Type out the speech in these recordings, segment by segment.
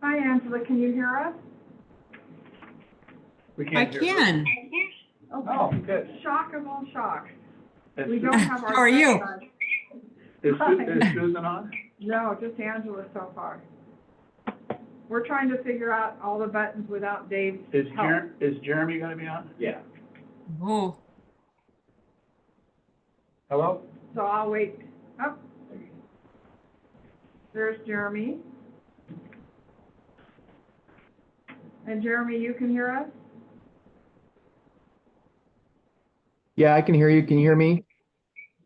Hi, Angela, can you hear us? We I can't hear. can. Oh, good. Shock of all shocks. Is We Su- don't have our. How are you? tech Is Susan on? No, just Angela so far. We're trying to figure out all the buttons without Dave's help. Is Jeremy gonna be on? Yeah. Oh, Hello? So I'll wait. Oh. There's Jeremy. And Jeremy, you can hear us? Yeah, I can hear you. Can you hear me?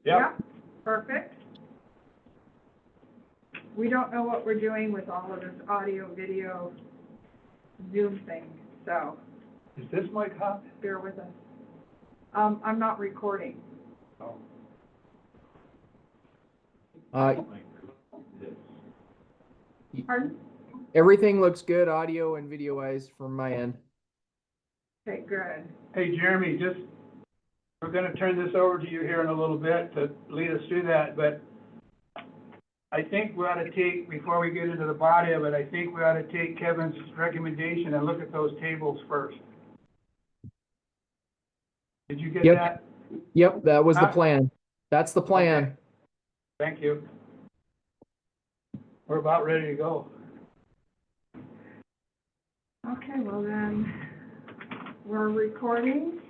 Yep. Perfect. We don't know what we're doing with all of this audio, video, Zoom thing, so Is this mic hot? bear with us. I'm not recording. Oh. Pardon? Everything looks good, audio and video wise from my end. Okay, good. Hey, Jeremy, we're gonna turn this over to you here in a little bit to lead us through that, but I think we ought to take, before we get into the body of it, I think we ought to take Kevin's recommendation and look at those tables first. Did you get Yep. that? Yep, that was the Huh? plan. That's the plan. Okay. Thank you. We're about ready to go. Okay, well then, we're recording,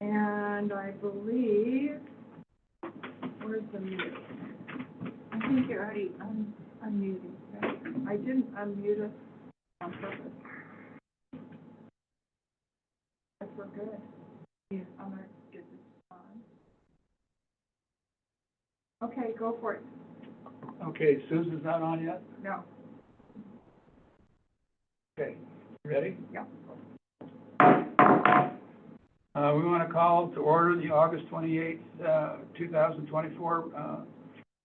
and I believe, where's the mute? I think you're already unmuted, right? I didn't unmute us on purpose. Yes, we're good. Yeah, I'm gonna get this on. Okay, go for it. Okay, Susan's not on yet? No, Okay, ready? yeah. We want to call to order the August 28th, 2024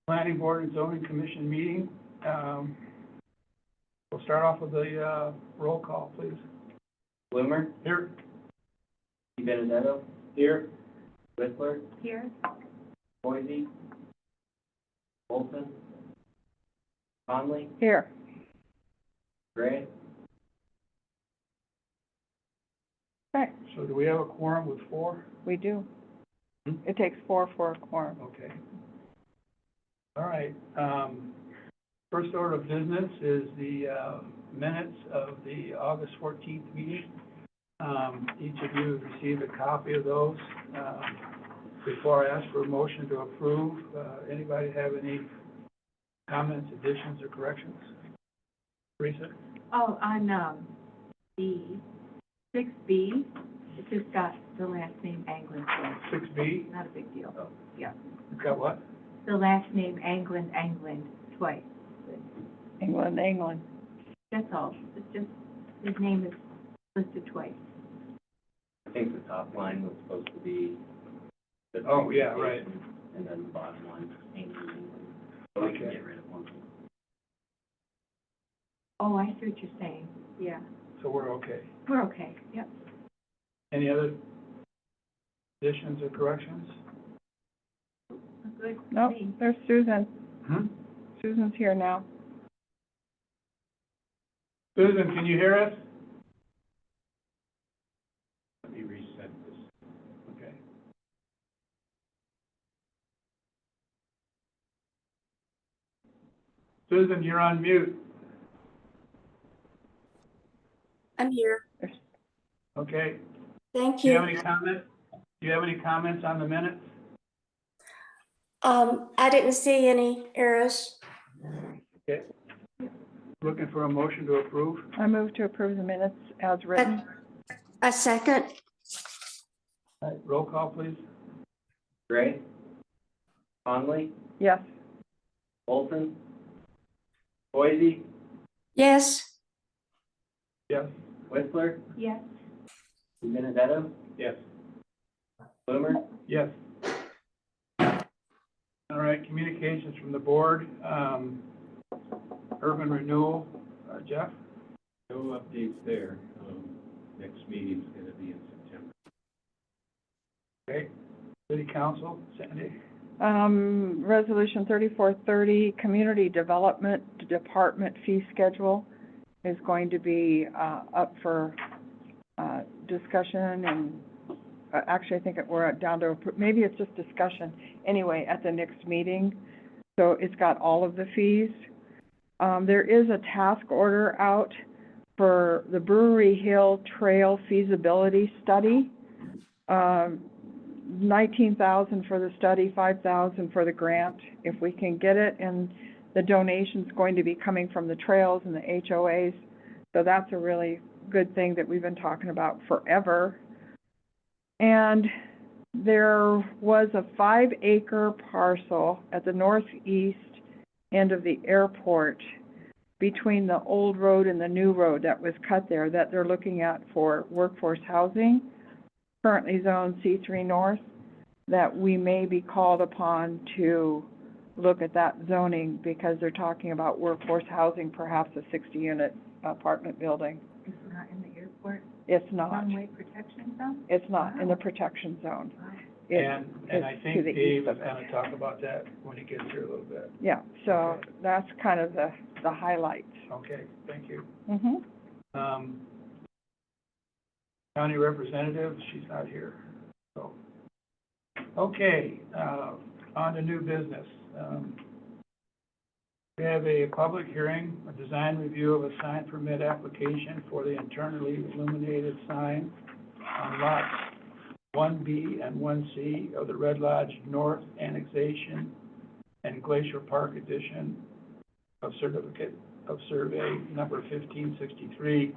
Planning Board and Zoning Commission meeting. We'll start off with the roll call, please. Bloomer, Here. Benedetto. Here. Whistler, Here? Boise, Olson, Conley, Here. Gray. Okay, So do we have a quorum with 4? we do. Hmm? It takes 4 for a quorum. Okay. All right. First order of business is the minutes of the August 14th meeting. Each of you have received a copy of those. Before I ask for a motion to approve, anybody have any comments, additions, or corrections? Teresa? Oh, on, B, 6B, it's just got the last name Anglin, so 6B? not a big deal. Yeah, It's got what? the last name Anglin, twice. England. That's all. It's just, his name is listed twice. I think the top line was supposed to be. the Oh, yeah, right. And then the bottom line, England. So we can Okay. get rid of one. Oh, I see what you're saying. Yeah, So we're okay. we're okay. Yep. Any other additions or corrections? Good. Nope, Me. there's Susan. Hmm? Susan's here now. Susan, can you hear us? Let me reset this. Okay. Susan, you're on mute. I'm here. Okay. Thank Do you have you. any comments? Do you have any comments on the minutes? I didn't see any errors. Okay. Looking for a motion to approve? I move to approve the minutes as written. A second. All right, roll call, please. Gray, Conley, Yes. Olson, Boise, Yes. Yes. Whistler, Yes. Benedetto. Yes. Bloomer, Yes. All right, communications from the board. Urban renewal, Jeff? No updates there. Next meeting's gonna be in September. Okay. City council, Sandy? Resolution 3430, Community Development Department Fee Schedule. is going to be, up for, discussion and, actually, I think we're down to, maybe it's just discussion, anyway, at the next meeting. So it's got all of the fees. There is a task order out for the Brewery Hill Trail feasibility study. $19,000 for the study, $5,000 for the grant, if we can get it, and the donation's going to be coming from the trails and the HOAs. So that's a really good thing that we've been talking about forever. And there was a 5-acre parcel at the northeast end of the airport between the old road and the new road that was cut there that they're looking at for workforce housing, currently zoned C3 North, that we may be called upon to look at that zoning because they're talking about workforce housing, perhaps a 60-unit apartment building. It's not in the airport It's not. runway protection zone? It's not in the protection zone. Wow. It's- And I it's think to the Dave east is of it. gonna talk about that when he gets here a little bit. Yeah, so Okay. that's kind of the highlights. Okay, thank you. Mm-hmm. County representative, she's not here, so. Okay, on to new business. We have a public hearing, a design review of a sign permit application for the internally illuminated sign on lots 1B and 1C of the Red Lodge North Annexation and Glacier Park Edition of Certificate of Survey number 1563,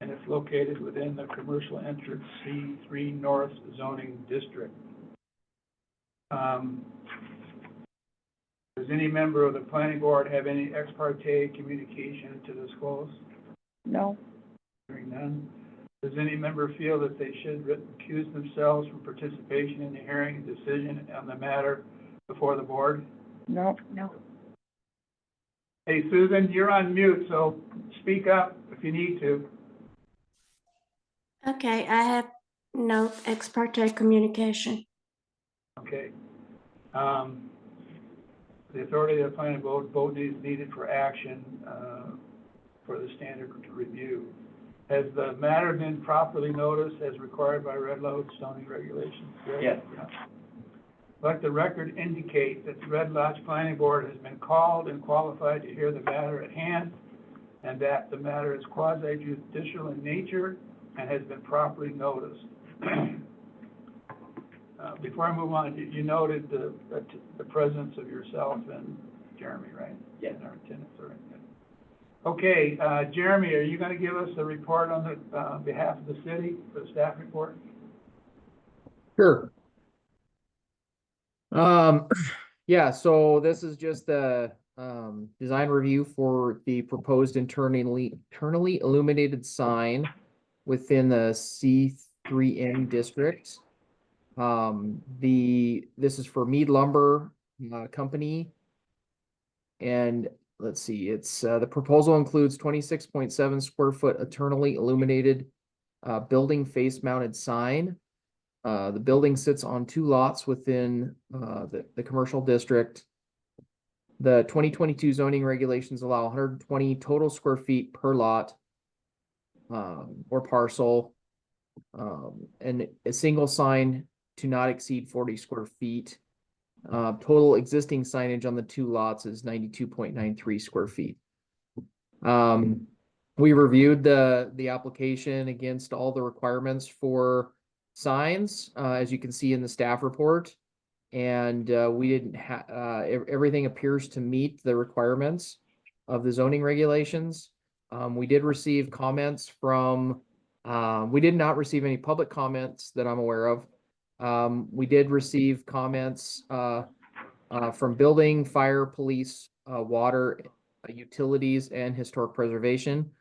and it's located within the Commercial Entrance C3 North zoning district. Does any member of the planning board have any ex parte communication to disclose? No? Hearing none. Does any member feel that they should recuse themselves from participation in the hearing and decision on the matter before the board? No? No. Hey, Susan, you're on mute, so speak up if you need to. Okay, I have no ex parte communication. Okay. The authority of the planning board vote is needed for action for the standard review. Has the matter been properly noticed as required by Red Lodge zoning regulations? Yes. Yeah. Let the record indicate that the Red Lodge Planning Board has been called and qualified to hear the matter at hand, and that the matter is quasi-judicial in nature and has been properly noticed. Before I move on, you noted the presence of yourself and Jeremy, right? Yes. And our attendants, all right, good. Okay, Jeremy, are you gonna give us a report on the behalf of the city for the staff report? Sure. Yeah, so this is just the design review for the proposed internally illuminated sign within the C3N district. This is for Mead Lumber Company. And let's see, it's the proposal includes 26.7 square foot eternally illuminated building face mounted sign. The building sits on 2 lots within the commercial district. The 2022 zoning regulations allow 120 total square feet per lot or parcel, and a single sign to not exceed 40 square feet. Total existing signage on the 2 lots is 92.93 square feet. We reviewed the application against all the requirements for signs, as you can see in the staff report, and we didn't have everything appears to meet the requirements of the zoning regulations. We did receive comments from we did not receive any public comments that I'm aware of. We did receive comments from building, fire, police, water, utilities, and historic preservation.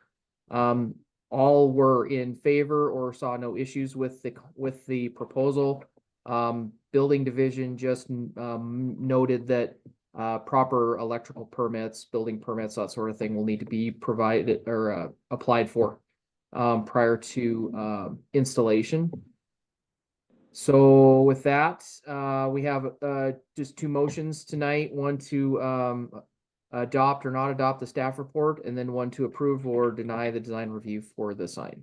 All were in favor or saw no issues with the proposal. Building division just noted that proper electrical permits, building permits, that sort of thing will need to be provided or applied for prior to installation. So with that, we have just 2 motions tonight. One to adopt or not adopt the staff report, and then one to approve or deny the design review for the sign.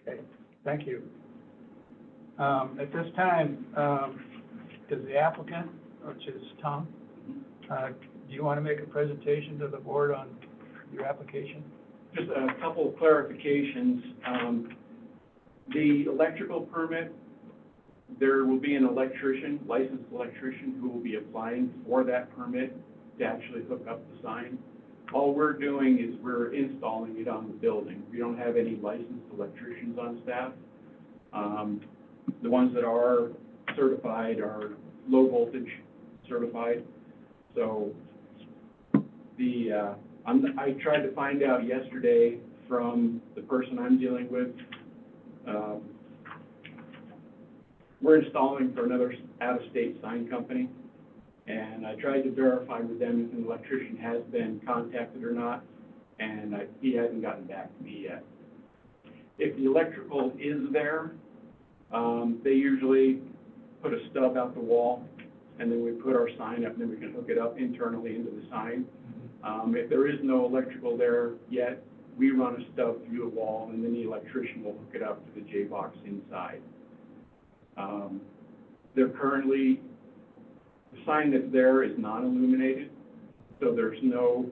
Okay, thank you. At this time, does the applicant, which is Tom, do you want to make a presentation to the board on your application? Just a couple of clarifications. The electrical permit, there will be an electrician, licensed electrician, who will be applying for that permit to actually hook up the sign. All we're doing is we're installing it on the building. We don't have any licensed electricians on staff. The ones that are certified are low voltage certified. So I tried to find out yesterday from the person I'm dealing with. We're installing for another out-of-state sign company, and I tried to verify with them if an electrician has been contacted or not, and he hasn't gotten back to me yet. If the electrical is there, they usually put a stub out the wall, and then we put our sign up, and then we can hook it up internally into the sign. If there is no electrical there yet, we run a stub through the wall, and then the electrician will hook it up to the J-box inside. They're currently, the sign that's there is non-illuminated, so there was no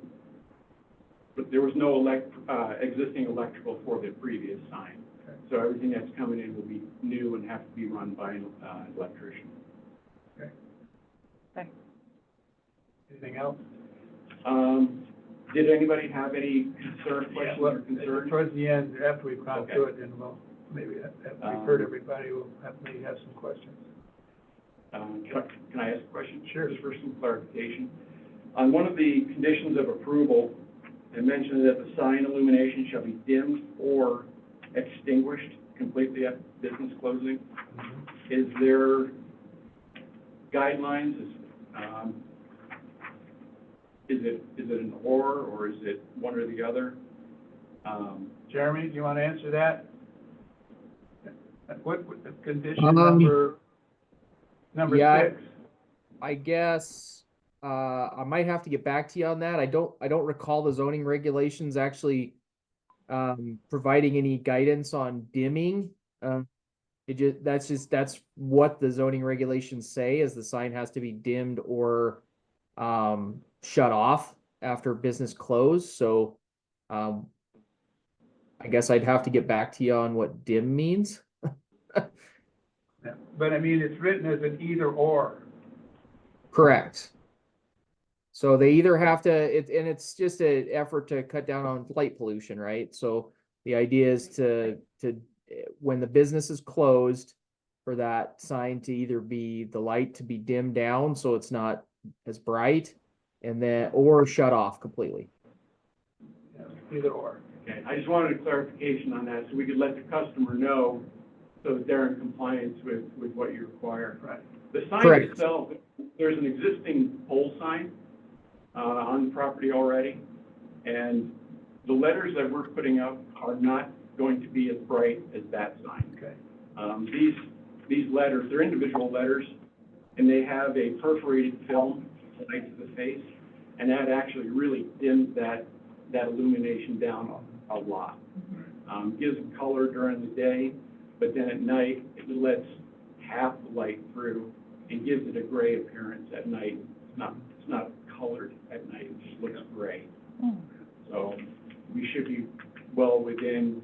existing electrical for the previous sign. Okay. So everything that's coming in will be new and have to be run by an electrician. Okay. Thanks. Anything else? Did anybody have any questions Well, or concerns? towards the end, after we've gone Okay. through it, then we'll, maybe after we've heard everybody, we'll maybe have some questions. Can I ask a question? Sure. Just for some clarification. On one of the conditions of approval, it mentioned that the sign illumination shall be dimmed or extinguished completely at business closing. Is there guidelines? Is it an or is it one or the other? Jeremy, do you want to answer that? What condition number Yeah, 6? I guess I might have to get back to you on that. I don't recall the zoning regulations actually providing any guidance on dimming. That's what the zoning regulations say, is the sign has to be dimmed or shut off after business close. So I guess I'd have to get back to you on what dim means. Yeah. But I mean, it's written as an either or. Correct. So they either have to, and it's just an effort to cut down on light pollution, right? So the idea is to when the business is closed, for that sign to either be the light to be dimmed down so it's not as bright, and then or shut off completely. Yeah, either or. Okay, I just wanted a clarification on that so we could let the customer know so that they're in compliance with what you require. Right. The sign Correct. itself, there's an existing pole sign on the property already, and the letters that we're putting up are not going to be as bright as that sign. Okay. These letters, they're individual letters, and they have a perforated film right to the face, and that actually really dims that illumination down a lot. Gives it color during the day, but then at night, it lets half the light through and gives it a gray appearance at night. It's not colored at night, it just looks gray. So we should be well within,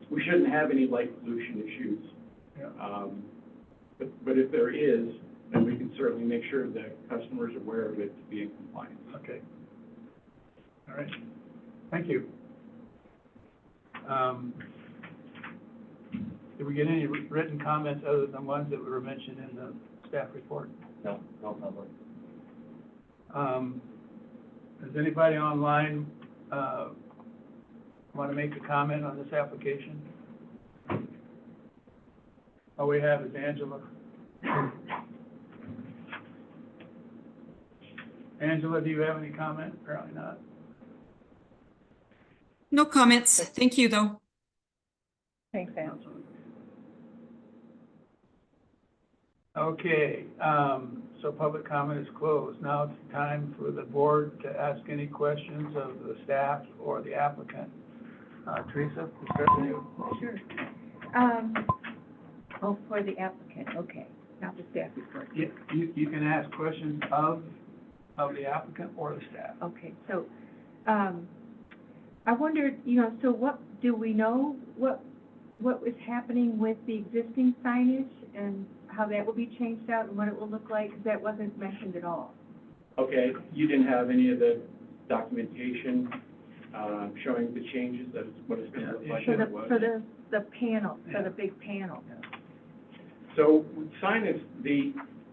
we shouldn't have any light pollution issues. Yeah. But if there is, then we can certainly make sure that customers are aware of it to be in compliance. Okay. All right. Thank you. Did we get any written comments other than ones that were mentioned in the staff report? No public. Does anybody online want to make a comment on this application? All we have is Angela. Angela, do you have any comment? Apparently not. No comments. Thank you, though. Thanks, Anne. Okay, so public comment is closed. Now it's time for the board to ask any questions of the staff or the applicant. Teresa, we'll start with you. Sure. Oh, for the applicant, okay, not the staff report. You can ask questions of the applicant or the staff. Okay, so, I wondered, so what, do we know what was happening with the existing signage and how that will be changed out and what it will look like? Because that wasn't mentioned at all. Okay, you didn't have any of the documentation, showing the changes, that's what it's gonna look like. For the, it was. for the panel, for Yeah. the big panel. So sign is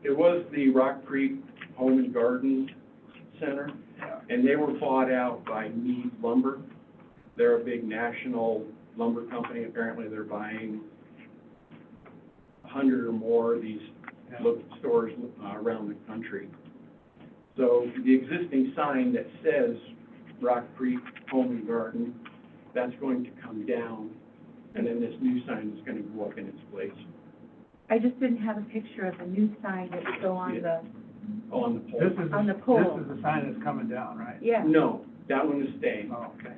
it was the Rock Creek Home and Garden Center, Yeah. and they were bought out by Mead Lumber. They're a big national lumber company. Apparently, they're buying 100 or more of these Yeah. local stores around the country. So the existing sign that says Rock Creek Home and Garden, that's going to come down, and then this new sign is gonna go up in its place I just didn't have a picture of the new sign that would go on the, on the pole. This is, On the pole. this is the sign that's coming down, right? yeah. No, that one is staying. Oh, okay.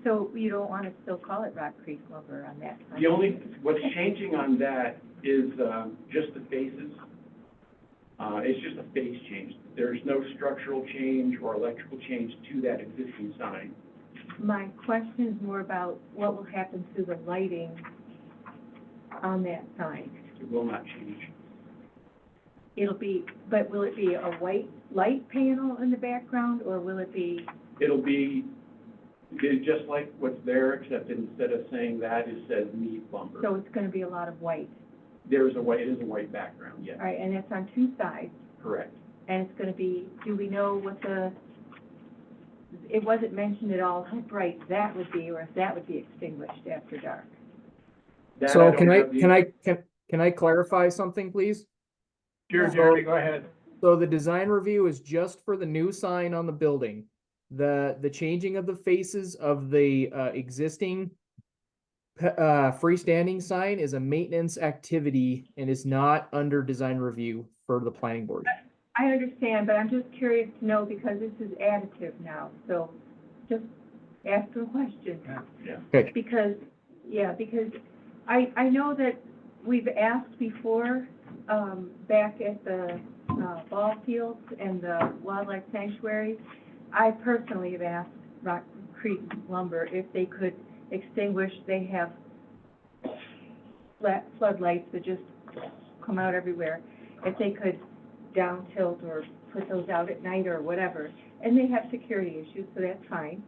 So you don't want to still call it Rock Creek Lumber on that sign? The only, what's changing on that is, just the faces. It's just a face change. There's no structural change or electrical change to that existing sign. My question is more about what will happen to the lighting on that sign. It will not change. But will it be a white light panel in the background, or will it be, It'll be just like what's there, except instead of saying that, it says Mead Lumber. so it's going to be a lot of white? It is a white background, yes, All right, and it's on two sides, correct. and it's going to be, do we know what it wasn't mentioned at all how bright that would be, or if that would be extinguished after dark? That So don't can have the- can I clarify something, please? Sure, So- Jeremy, go ahead. So the design review is just for the new sign on the building. The changing of the faces of the existing freestanding sign is a maintenance activity and is not under design review for the planning board. I understand, but I'm just curious to know, because this is additive now, so just ask a question. Yeah. Because I know that we've asked before, back at the, ball fields and the wildlife sanctuary, I personally have asked Rock Creek Lumber if they could extinguish, they have floodlights that just come out everywhere, if they could down tilt or put those out at night or whatever, and they have security issues, so that's fine.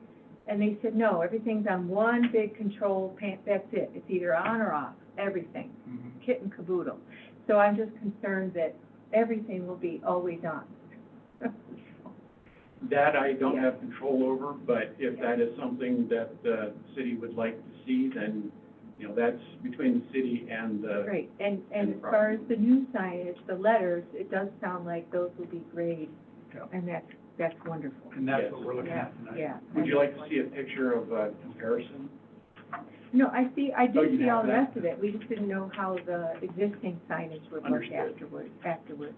And they said, no, everything's on one big control pan, that's it, it's either on or off, everything, Mhm. kit and caboodle. So I'm just concerned that everything will be always on. That I don't Yeah. have control over, but if that is something that the city would like to see, then, that's between the city and the. Great, and And as far as the new signage, the letters, it does sound like those will be grayed, Yeah. and that's wonderful. And that's Yes. what we're looking Yeah, at tonight. yeah. Would you like to see a picture of a comparison? No, I Oh, did you see all have the that? rest of it, we just didn't know how the existing signage would look Understood. afterward.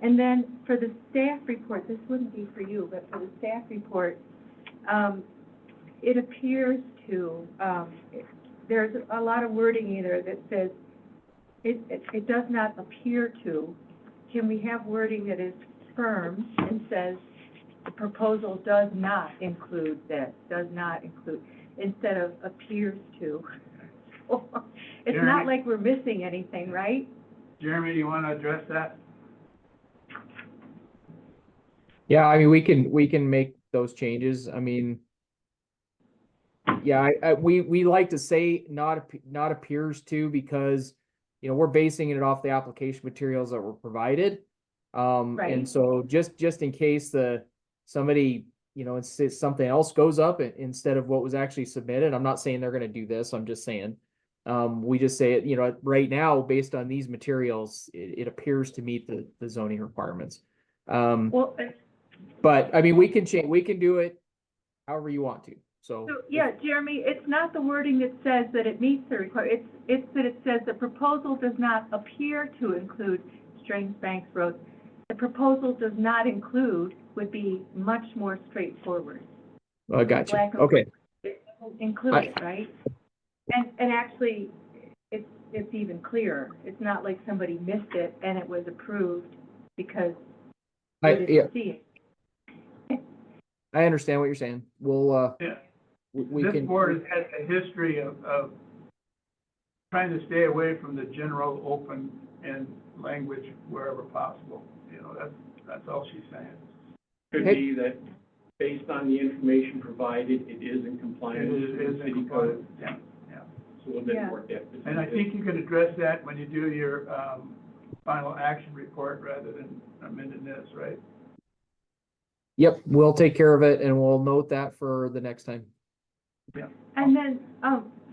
And then for the staff report, this wouldn't be for you, but for the staff report, it appears to, there's a lot of wording either that says, it does not appear to. Can we have wording that is firm and says, the proposal does not include this, does not include, instead of appears to? It's Jeremy? not like we're missing anything, right? Jeremy, you want to address that? Yeah, I mean, we can make those changes. I mean, yeah, we like to say not appears to, because, we're basing it off the application materials that were provided. Right. And so just in case somebody, insists something else goes up instead of what was actually submitted, I'm not saying they're gonna do this, I'm just saying. We just say it, right now, based on these materials, it appears to meet the zoning requirements. Well, But I mean, we can do it however you want to, so. so, yeah, Jeremy, it's not the wording that says that it meets the requirement, it's that it says the proposal does not appear to include Strings Banks Road. The proposal does not include, would be much more straightforward. I got you. Black and Okay. Include it, right? And actually, it's even clearer. It's not like somebody missed it and it was approved because they Yeah, didn't see it. I understand what you're saying. We'll, Yeah. we This can. board has had a history of trying to stay away from the general open end language wherever possible. You know, that's all she's saying. Could Hey. be that based on the information provided, it is in It compliance is with the in city compliance, code. yeah, yeah. It's a little bit Yeah. more depth. And I think you can address that when you do your final action report rather than amending this, right? Yep, we'll take care of it and we'll note that for the next time. Yeah. And then,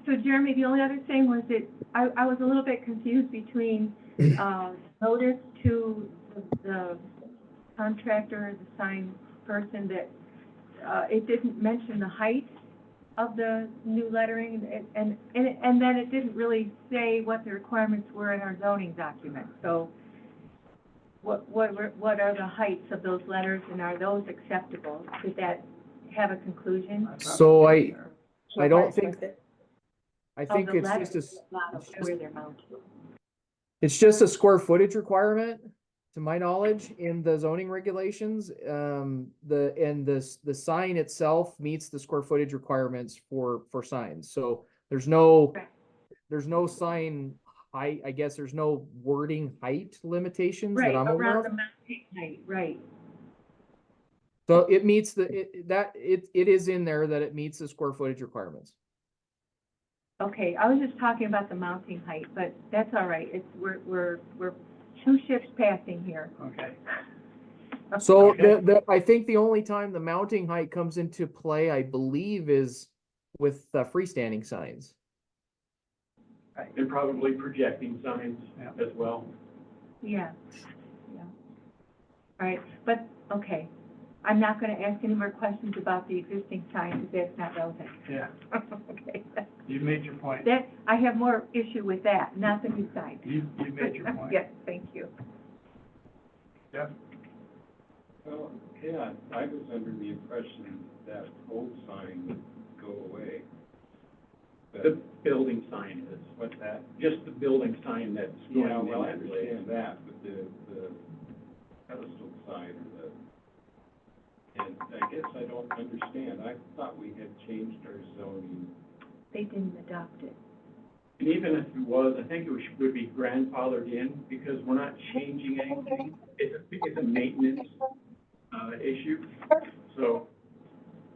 so Jeremy, the only other thing was that I was a little bit confused between, notice to the contractor, the sign person, that, it didn't mention the height of the new lettering, and then it didn't really say what the requirements were in our zoning document. So what are the heights of those letters, and are those acceptable? Did that have a conclusion? So I don't think, I Of think the it's letters, just not of where they're mounted. it's just a square footage requirement, to my knowledge, in the zoning regulations. The sign itself meets the square footage requirements for signs. So there's no sign height, I guess there's no wording height limitations Right, that I'm aware around of. the mounting height, right. So it meets it is in there that it meets the square footage requirements. Okay, I was just talking about the mounting height, but that's all right. We're two ships passing here. Okay. So Okay. I think the only time the mounting height comes into play, I believe, is with freestanding signs. And probably projecting signs Yeah. as well. Yeah, yeah. All right, but, okay. I'm not gonna ask any more questions about the existing sign, because that's not relevant. Yeah, Okay, you made your point. that, I have more issue with that, not the new sign. You made your point. Yes, thank you. Jeff? Well, yeah, I was under the impression that old sign would go away. But The building sign is, what's that? just the building sign that's going Yeah, in well, I that place. understand that, but the pedestal sign or and I guess I don't understand. I thought we had changed our zoning. They didn't adopt it. And even if it was, I think it would be grandfathered in, because we're not changing anything. It's a maintenance, issue. So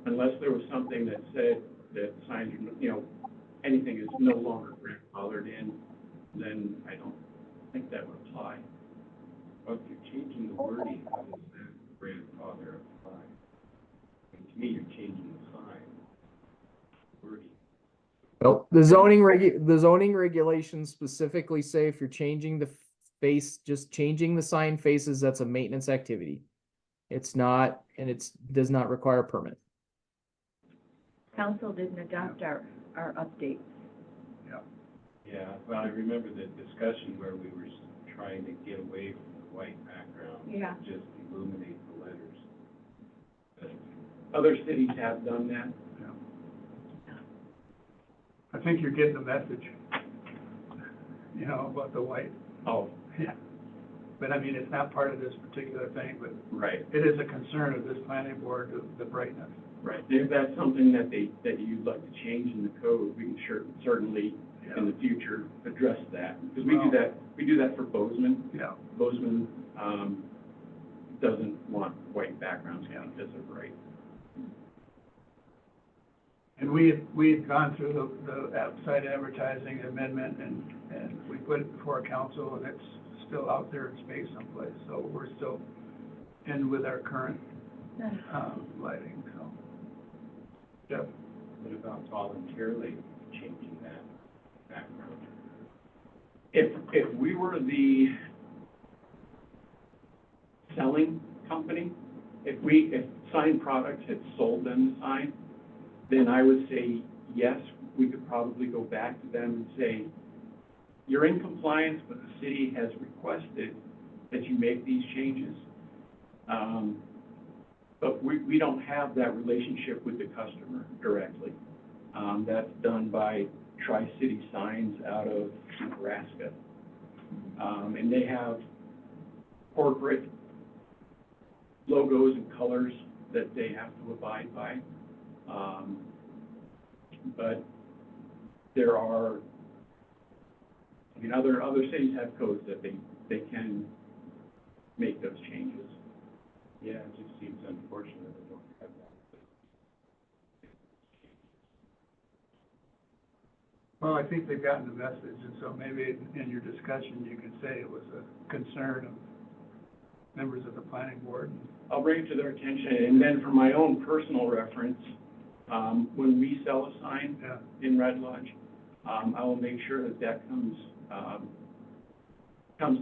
unless there was something that said that signs are, you know, anything is no longer grandfathered in, then I don't think that would apply. Well, if you're changing the wording, how does that grandfather apply? And to me, you're changing the sign wording. Well, the zoning regulations specifically say if you're changing the face, just changing the sign faces, that's a maintenance activity. It's not, and does not require a permit. Council didn't adopt our updates. Yeah, well, I remember the discussion where we were trying to get away from the white background. Yeah. And just illuminate the letters. But Other cities have done that. I think you're getting the message, you know, about the white. Oh, Yeah. But I mean, it's not part of this particular thing, but right, it is a concern of this planning board, the brightness. right. If that's something that you'd like to change in the code, we can certainly in the future address that. Because we do that for Bozeman. Yeah. Bozeman, doesn't want white backgrounds because they're bright. And we had gone through the outside advertising amendment, and we put it before council, and it's still out there in space someplace, so we're still in with our current, lighting, so. Jeff? what about voluntarily changing that background? If we were the selling company, if Sign Products had sold them the sign, then I would say, yes, we could probably go back to them and say, you're in compliance, but the city has requested make these changes. But we don't have that relationship with the customer directly. That's done by Tri-City Signs out of Nebraska. And they have corporate logos and colors that they have to abide by. But there are, I mean, other cities have codes that they can make those changes. Yeah, it just seems unfortunate they don't have that. Well, I think they've gotten the message, and so maybe in your discussion, you can say it was a concern of members of the planning board. I'll bring it to their attention, and then for my own personal reference, when we sell a sign Yeah, in Red Lodge, I will make sure that comes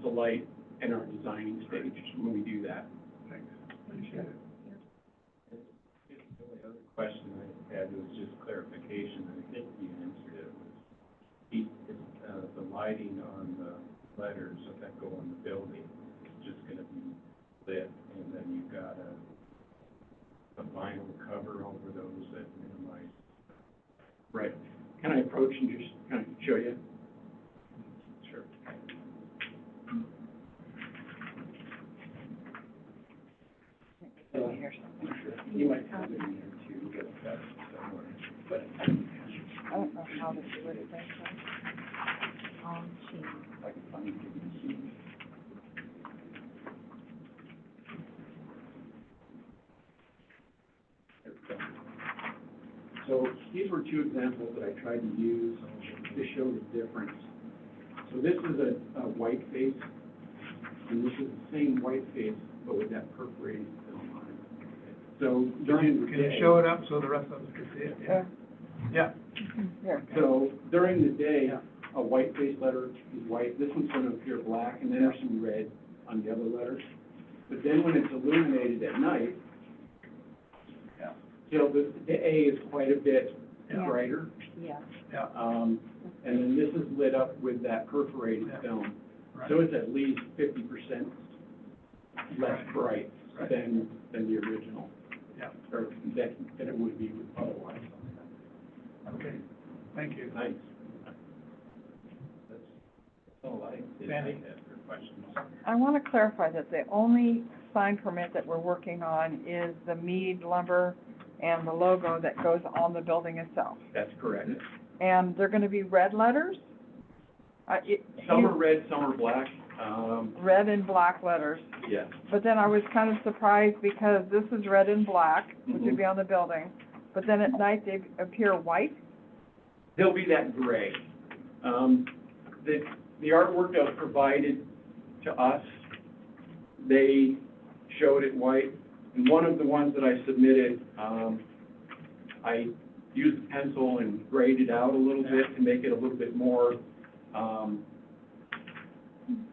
to light in our designing stage when we do that. thanks, appreciate it. The only other question I had was just clarification, and I think you answered it, was the lighting on the letters that go on the building is just gonna be lit, and then you've got a vinyl cover over those that minimize. Right. Can I approach and just kind of show you? Sure. You might have it in there too, get that somewhere. But I don't know how to do it, I can find it. There we go. So these were two examples that I tried to use to show the difference. So this is a white face, and this is the same white face, but with that perforated film on it. So during the Can you day. show it up so the rest of us can see it? Yeah. Yeah. Here. So during the day, a white face letter is white. This one's going to appear black, and then there's some red on the other letters. But then when it's illuminated at night, Yeah. you know, the A is quite a bit Yeah. brighter. Yeah. Yeah, And then this is lit up with that perforated Yeah. film. right. So it's at least 50% less Right. bright Right. than the original, Yeah, or than it would be otherwise. okay, thank you. Thanks. That's all I did Sandy? have for questions. I want to clarify that the only sign permit that we're working on is the Mead lumber and the logo that goes on the building itself. That's correct. And they're going to be red letters? Some are red, some are black. Red and black letters. Yes. But then I was kind of surprised because this is red and black, which would be on the building, but then at night they appear white? There'll be that gray. The artwork that was provided to us, they showed it white. And one of the ones that I submitted, I used a pencil and grayed it out a little bit to make it a little bit more,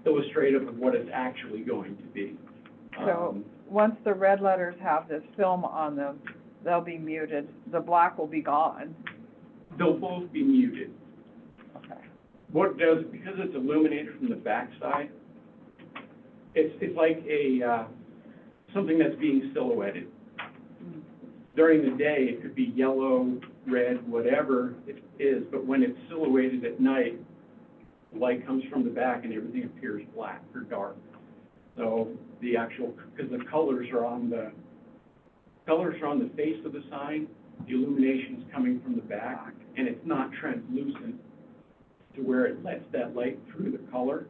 illustrative of what it's actually going to be. So, once the red letters have this film on them, they'll be muted, the black will be gone. They'll both be muted. Okay. What it does, because it's illuminated from the backside, it's like something that's being silhouetted. During the day, it could be yellow, red, whatever it is, but when it's silhouetted at night, the light comes from the back and everything appears black or dark. So the actual, because the colors are on the face of the sign, the illumination's coming from the back, and it's not translucent to where it lets that light through the color.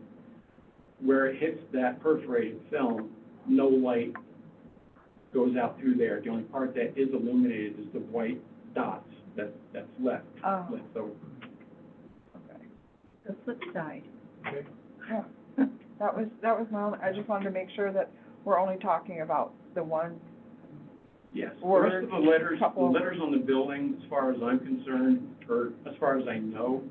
Where it hits that perforated film, no light goes out through there. The only part that is illuminated is the white dots that's left over. Okay. The flip side. Yeah, that was my only, I just wanted to make sure that we're only talking about the one. Yes, the Or rest of the letters couple- on the building, as far as I'm concerned, or as far as I know,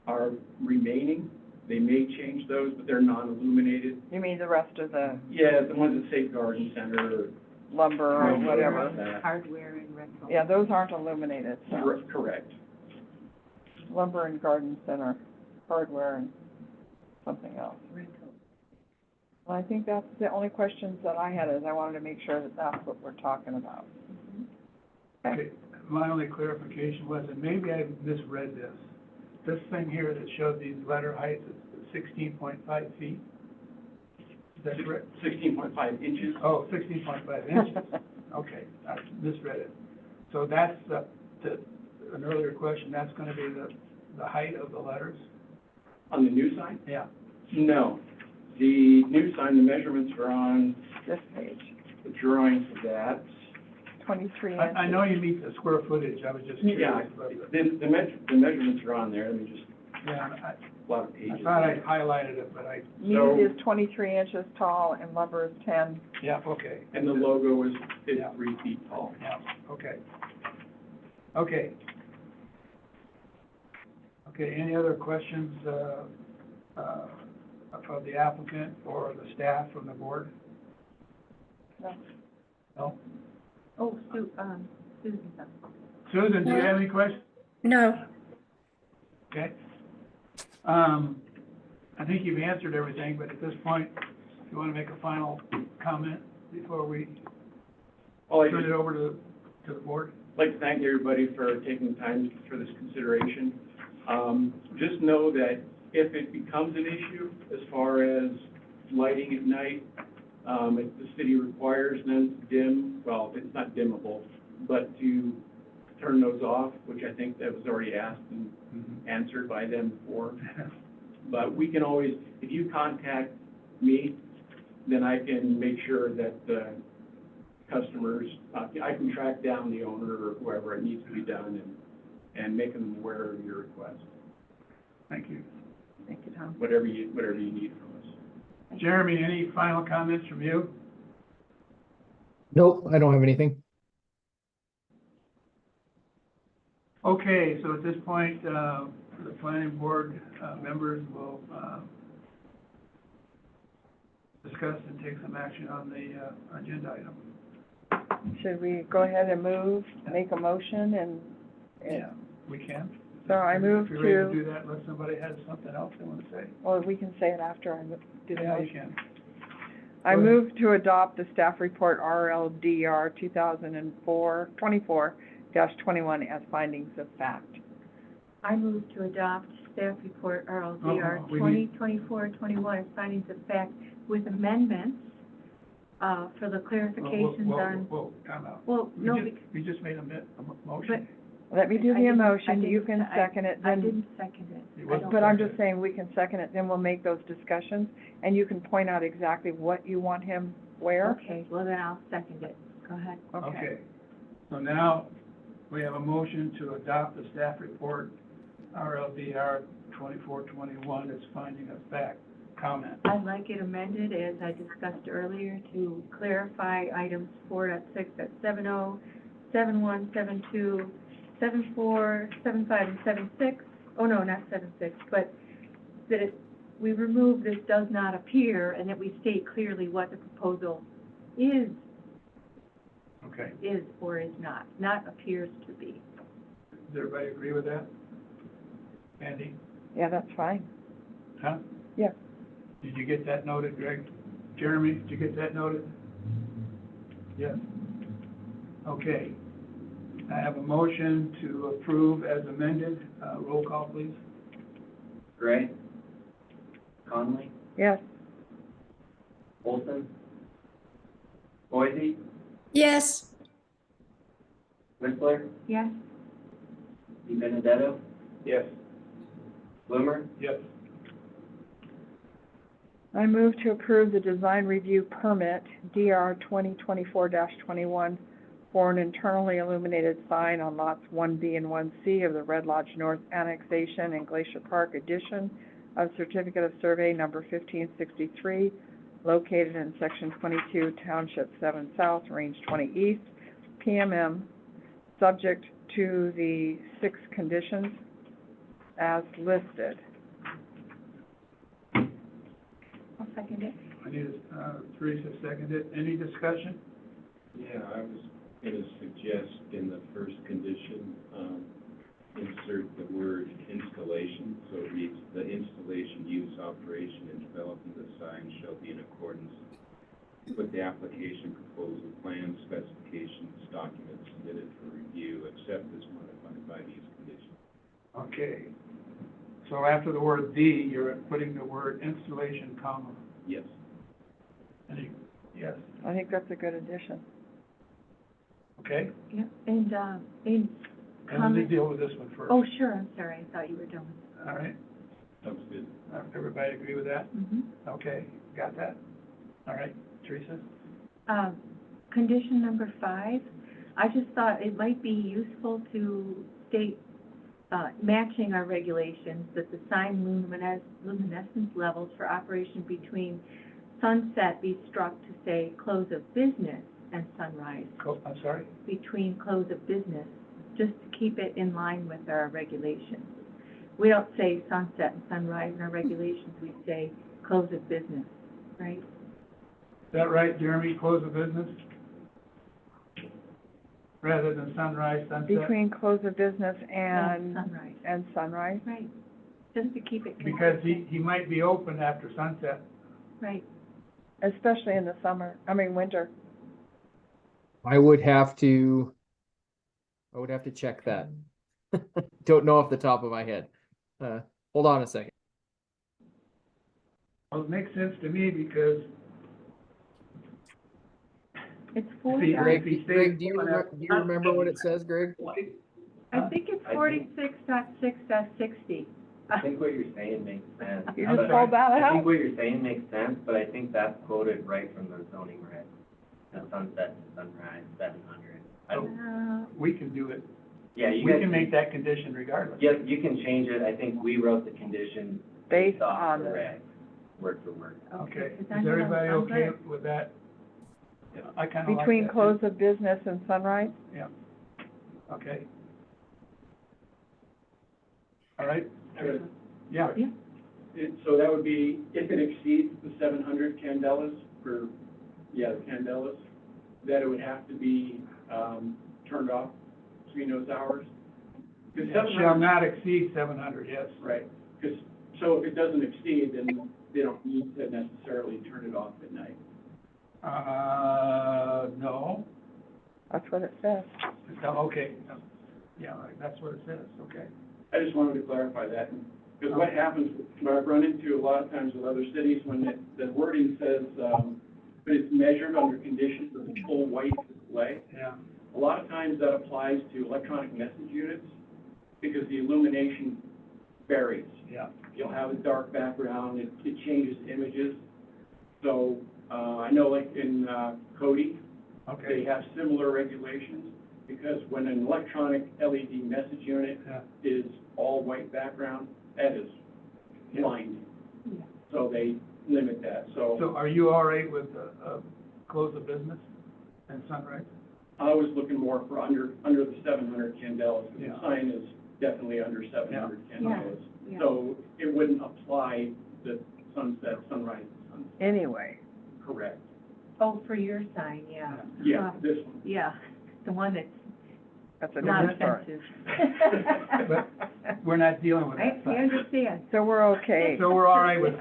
are remaining. They may change those, but they're non-illuminated. You mean the rest of the Yeah, the ones that say garden center or lumber or whatever? that. Hardware and rental. Yeah, those aren't illuminated, so Correct. lumber and garden center, hardware and something else. Rental. Well, I think that's the only questions that I had, is I wanted to make sure that that's what we're talking about. Okay, my only clarification was, and maybe I misread this thing here that showed these letter heights is 16.5 feet. Is that correct? 16.5 inches. Oh, 16.5 inches. Okay, I misread it. So that's an earlier question, that's gonna be the height of the letters? On the new sign? Yeah. No. The new sign, the measurements are on This page, the drawing for that. 23 inches. I know you meet the square footage, I was just Yeah, curious about that. the measurements are on there, let me just, Yeah, a lot of pages. I thought I highlighted it, but So- Mead is 23 inches tall and lumber is 10. yeah, okay. And the logo is Yeah. 3 feet tall. Yeah, okay. Okay. Okay, any other questions, of the applicant or the staff from the board? No. No? Oh, Susan's up. Susan, do you have any questions? No. Okay. I think you've answered everything, but at this point, if you want to make a final comment before we Well, I turn just it over to the board? like to thank everybody for taking time for this consideration. Just know that if it becomes an issue as far as lighting at night, if the city requires them to dim, well, it's not dimmable, but to turn those off, which I think that was already asked and answered by them before. But we can always, if you contact me, then I can make sure that the customers, I can track down the owner or whoever it needs to be done and make them aware of your request, Thank you. Thank you, Tom. whatever you need from us. Jeremy, any final comments from you? Nope, I don't have anything. Okay, so at this point, the planning board members will discuss and take some action on the agenda item. Should we go ahead and make a motion and? Yeah, we can. So I move If you're ready to to, do that, unless somebody has something else they want to say. or we can say it after I do the Yeah, you motion. can. I Go ahead. move to adopt the staff report RLDR 2004-24-21 as findings of fact. I move to adopt staff report RLDR Oh, we need- 2024-21 as findings of fact with amendments, for the clarifications on, Whoa, time out. well, no, You just made a motion. Let me do I the didn't- motion, I you didn't- can second it, I then, didn't second it. It I wasn't don't- but I'm seconded. just saying, we can second it, then we'll make those discussions, and you can point out exactly what you want him where. Okay, well then I'll second it. Go ahead. Okay. So now, we have a motion to adopt the staff report, RLDR 2421, as finding of fact. Comment. I'd like it amended, as I discussed earlier, to clarify items 4.6.70, 71, 72, 74, 75, and 76. Oh, no, not 76, but that we remove this does not appear, and that we state clearly what the proposal is Okay. or is not appears to be. Does everybody agree with that? Andy? Yeah, that's fine. Huh? Yeah. Did you get that noted, Greg? Jeremy, did you get that noted? Yes. Okay. I have a motion to approve as amended. Roll call, please. Gray? Conley? Yes, Olson? Boise? Yes. Whistler? Yes? Di Benedetto? Yes. Bloomer? Yes. I move to approve the design review permit, DR 2024-21, for an internally illuminated sign on lots 1B and 1C of the Red Lodge North annexation and Glacier Park addition of Certificate of Survey number 1563, located in Section 22, Township 7 South, Range 20 East, PMM, subject to the 6 conditions as listed. I'll second it. I need, Teresa seconded. Any discussion? Yeah, I was gonna suggest in the first condition, insert the word installation, so it reads, the installation, use, operation, and development of the sign shall be in accordance with the application proposal, plan, specifications, documents submitted for review, except as modified by these conditions. Okay. So after the word "the," you're putting the word installation, comma. Yes. Yes, I think that's a good addition. okay? Yeah, and And let me comment, deal with this one first. oh, sure, I'm sorry, I thought you were done. All right, Sounds good. everybody agree with that? Mm-hmm. Okay, got that? All right, Teresa? Condition number 5, I just thought it might be useful to state, matching our regulations, that the sign luminescence levels for operation between sunset be struck to say close of business and sunrise, I'm sorry? between close of business, just to keep it in line with our regulations. We don't say sunset and sunrise in our regulations, we say close of business, right? Is that right, Jeremy? Close of business? Rather than sunrise, sunset? Between close of business and Sunrise, sunrise, right, just to keep it consistent. Because he might be open after sunset. Right, especially in the winter. I would have to check that. Don't know off the top of my head. Hold on a second. Well, it makes sense to me because it's See, 40, Greg- Greg, do you remember what it says, Greg? I think it's 46.6.60. I think what you're saying makes sense. You I'm just sorry. pulled that I out? think what you're saying makes sense, but I think that's quoted right from the zoning reg. The sunset to sunrise, 700. I don't, we can do it. yeah, you We guys. can make that condition regardless. Yes, you can change it. I think we wrote the condition Based off on the the, reg, word for word. Okay, is 'cause I'm everybody I'm okay good. with that? I kind of like that. between too. close of business and sunrise? Yeah. Okay. All right, yeah. Yeah. So that would be, if it exceeds the 700 candelas the candelas, that it would have to be, turned off between those hours? 'Cause It 700 shall not exceed 700, yes. Right, because, so if it doesn't exceed, then they don't need to necessarily turn it off at night. No. That's what it says. Okay, yeah, that's what it says, okay. I just wanted to clarify that, because what happens, what I've run into a lot of times with other cities, when the wording says, but it's measured under conditions of full white display, Yeah, a lot of times that applies to electronic message units, because the illumination varies. yeah, You'll have a dark background, it changes images. So, I know like in, Cody, they okay, have similar regulations, because when an electronic LED message unit yeah. is all white background, that is blinding. Yeah. So they limit that, So are you all right with, close of business and sunrise? I was looking more for under the 700 candelas, because Yeah. the sign is definitely under 700 candelas. Yeah. So it wouldn't apply the sunset, sunrise, sunset, Anyway, correct? Oh, for your sign, yeah. Yeah, this one. Yeah, the one that's a that's not different story. offensive. We're not dealing with I that sign. understand, So we're okay. So we're all right with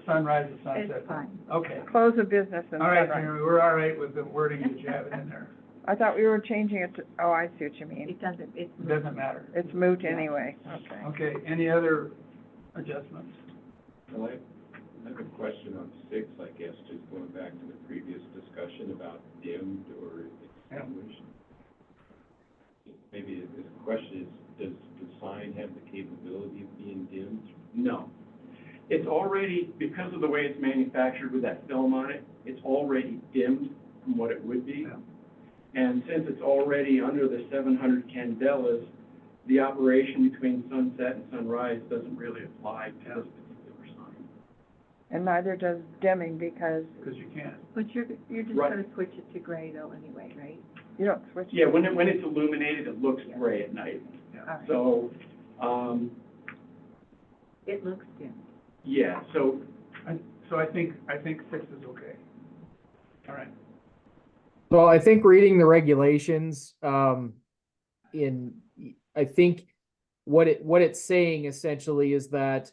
sunrise and sunset? it's fine. Okay. Close of business and All right, sunrise. Jeremy, we're all right with the wording that you have in there. I thought we were changing it to, oh, I see what you mean. It doesn't, it's. It doesn't matter. It's moot anyway, okay. Okay, any other adjustments? Well, I have a question on 6, I guess, just going back to the previous discussion about dimmed or extinguished. Maybe the question is, does the sign have the capability of being dimmed? No. It's already, because of the way it's manufactured with that film on it, it's already dimmed from what it would be. Yeah. And since it's already under the 700 candelas, the operation between sunset and sunrise doesn't really apply to this particular sign. And neither does dimming because Because you can't. But you're just Right. gonna switch it to gray though anyway, right? you don't switch. Yeah, when it's illuminated, it looks gray at night. All right. So, It looks dim. yeah, so So I think 6 is okay. All right. Well, I think reading the regulations, I think what it's saying essentially is that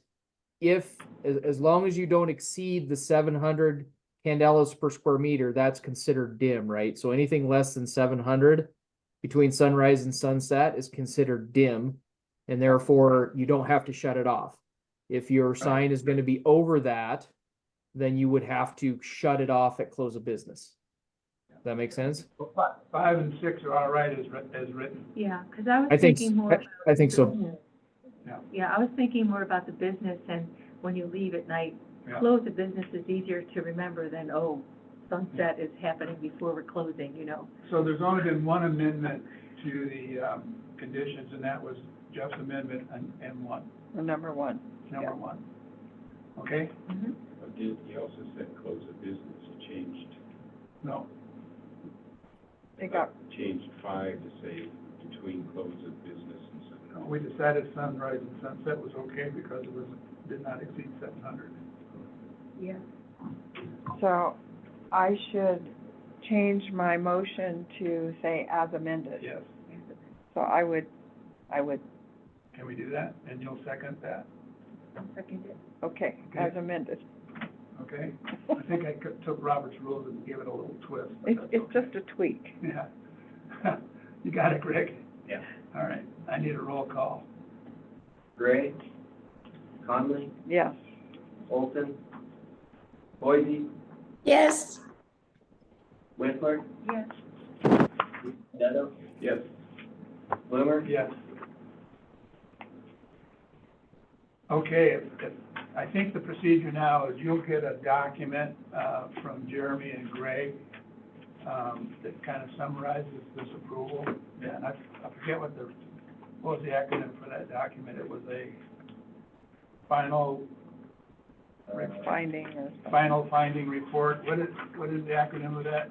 if, as long as you don't exceed the 700 candelas per square meter, that's considered dim, right? So anything less than 700 between sunrise and sunset is considered dim, and therefore you don't have to shut it off. If your sign is going to be over that, then you would have to shut it off at close of business. Does that make sense? Well, 5 and 6 are all right as written. Yeah, because I was I think, thinking more. I think so. Yeah, I was thinking more about the business, and when you leave at night, Yeah. close of business is easier to remember than, oh, sunset is happening before we're closing, you know? So there's only been one amendment to the conditions, and that was Jeff's amendment and one, Number one. number one. Okay? Mhm. But he also said close of business, he changed, No. They got, changed 5 to say between close of business and something. We decided sunrise and sunset was okay because it did not exceed 700. Yeah. so I should change my motion to say as amended. Yes. So I would, Can we do that? And you'll second that? I'll second it. okay, as amended. Okay? I think I took Robert's rules and gave it a little twist. but It's, that's it's okay. just a tweak. Yeah. You got it, Greg? Yeah. All right. I need a roll call. Gray, Conley, Yes. Olson, Boise, Yes. Whistler, Yes. Detto, Yes. Bloomer. Yes. Okay, I think the procedure now is you'll get a document from Jeremy and Greg that kind of summarizes this approval. And I forget what was the acronym for that document? It was a final Finding or. finding report. What is the acronym of that?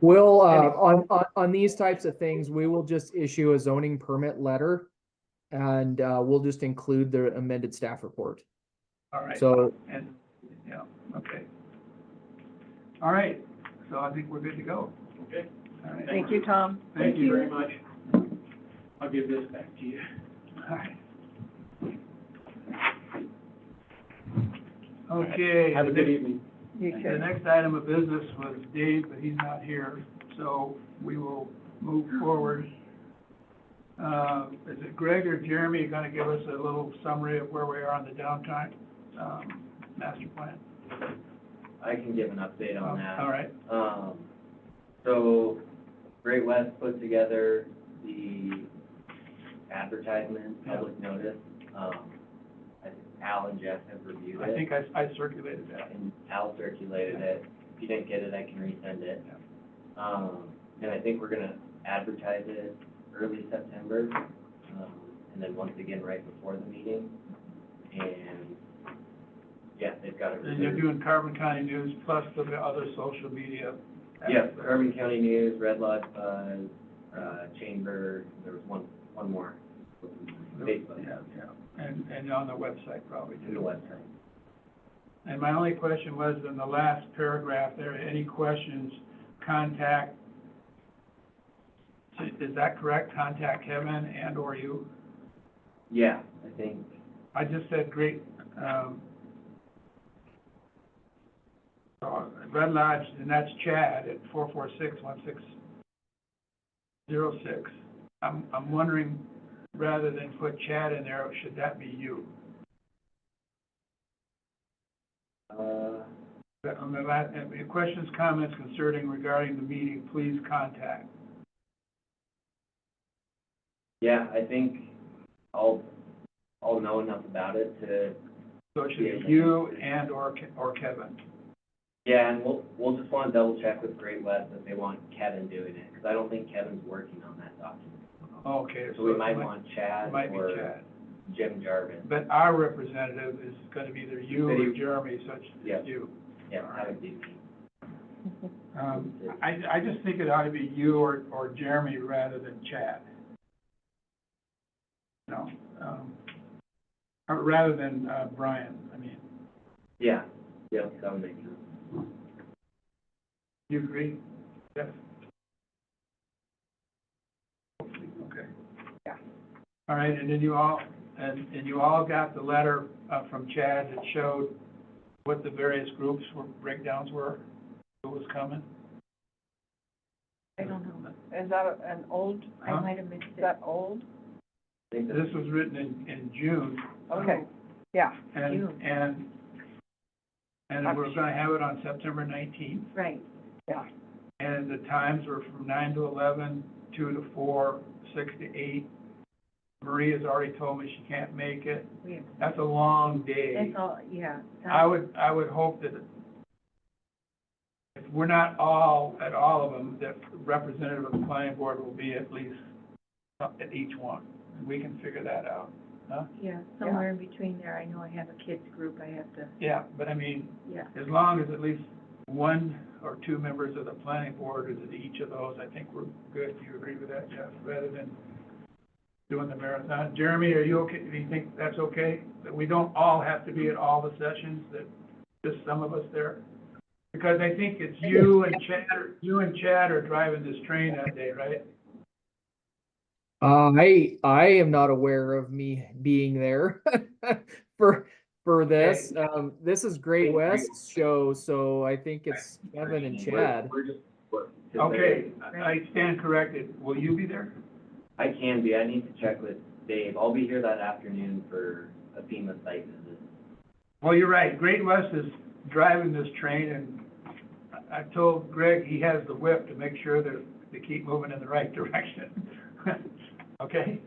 We'll, on these types of things, we will just issue a zoning permit letter, and we'll just include the amended staff report. All right. So, And, yeah, okay. All right, so I think we're good to go. Okay. All right. Thank you, Tom. Thank you very much. I'll give this back to you. All right. Okay. Have a good evening. You The too. next item of business was Dave, but he's not here, so we will move forward. Is it Greg or Jeremy going to give us a little summary of where we are on the downtime master plan? I can give an update on that. All right. So Great West put together the advertisement, public notice. I think Al and Jeff have reviewed I it, think I circulated that. and Al circulated it. If you didn't get it, I can resend it. And I think we're gonna advertise it early September, and then once again right before the meeting. And, yeah, they've got it. And you're doing Carbon County News plus the other social media. Yeah, Carbon County News, Red Lodge Buzz, Chamber, there was one more. Facebook, Yeah, yeah, and on the website probably to the too. website. And my only question was in the last paragraph there, any questions, contact, is that correct? Contact Kevin and or you? Yeah, I think, I just said great, Red Lodge, and that's Chad at 446-1606. I'm wondering, rather than put Chad in there, should that be you? On the last, any questions, comments concerning regarding the meeting, please contact. yeah, I think I'll know enough about it to, So it should be you and or Kevin. yeah, and we'll just want to double check with Great West if they want Kevin doing it, because I don't think Kevin's working on that document. Okay. So we might want Chad Might be or Chad. Jim Jarvis. But our representative is gonna be either you or City- Jeremy, so Yeah. it's you. Yeah, that would be me. I just think it ought to be you or Jeremy rather than Chad. No, or rather than, Brian, I mean, Yeah, yeah, that would make sense. you agree? Yes? Okay. Yeah. All right, and then you all, and you all got the letter, from Chad that showed what the various groups were, breakdowns were, who was coming? I don't know. Is that an old, I Huh? might have missed is it. that old? I think This was written in June. Okay, yeah, June. And we're gonna have it on September 19th. Right. yeah. And the times were from 9 to 11, 2 to 4, 6 to 8. Maria's already told me she can't make it. We have, That's a long day. that's all, yeah. I would hope that if we're not all, at all of them, that representative of the planning board will be at least at each one. And we can figure that out, huh? Yeah, somewhere in between there. I know I have a kids group I have to, Yeah, but I mean, yeah. as long as at least one or two members of the planning board is at each of those, I think we're good. Do you agree with that, Jeff, rather than doing the marathon? Jeremy, are you okay? Do you think that's okay? That we don't all have to be at all the sessions, that just some of us there? Because I think it's you and Chad are driving this train that day, right? I am not aware of me being there for this. This is Great West's show, so I think it's Kevin and Chad. We're just, Okay, I stand corrected. Will you be there? I can be, I need to check with Dave. I'll be here that afternoon for a FEMA site visit. Well, you're right. Great West is driving this train, and I told Greg he has the whip to make sure that they keep moving in the right direction. Okay?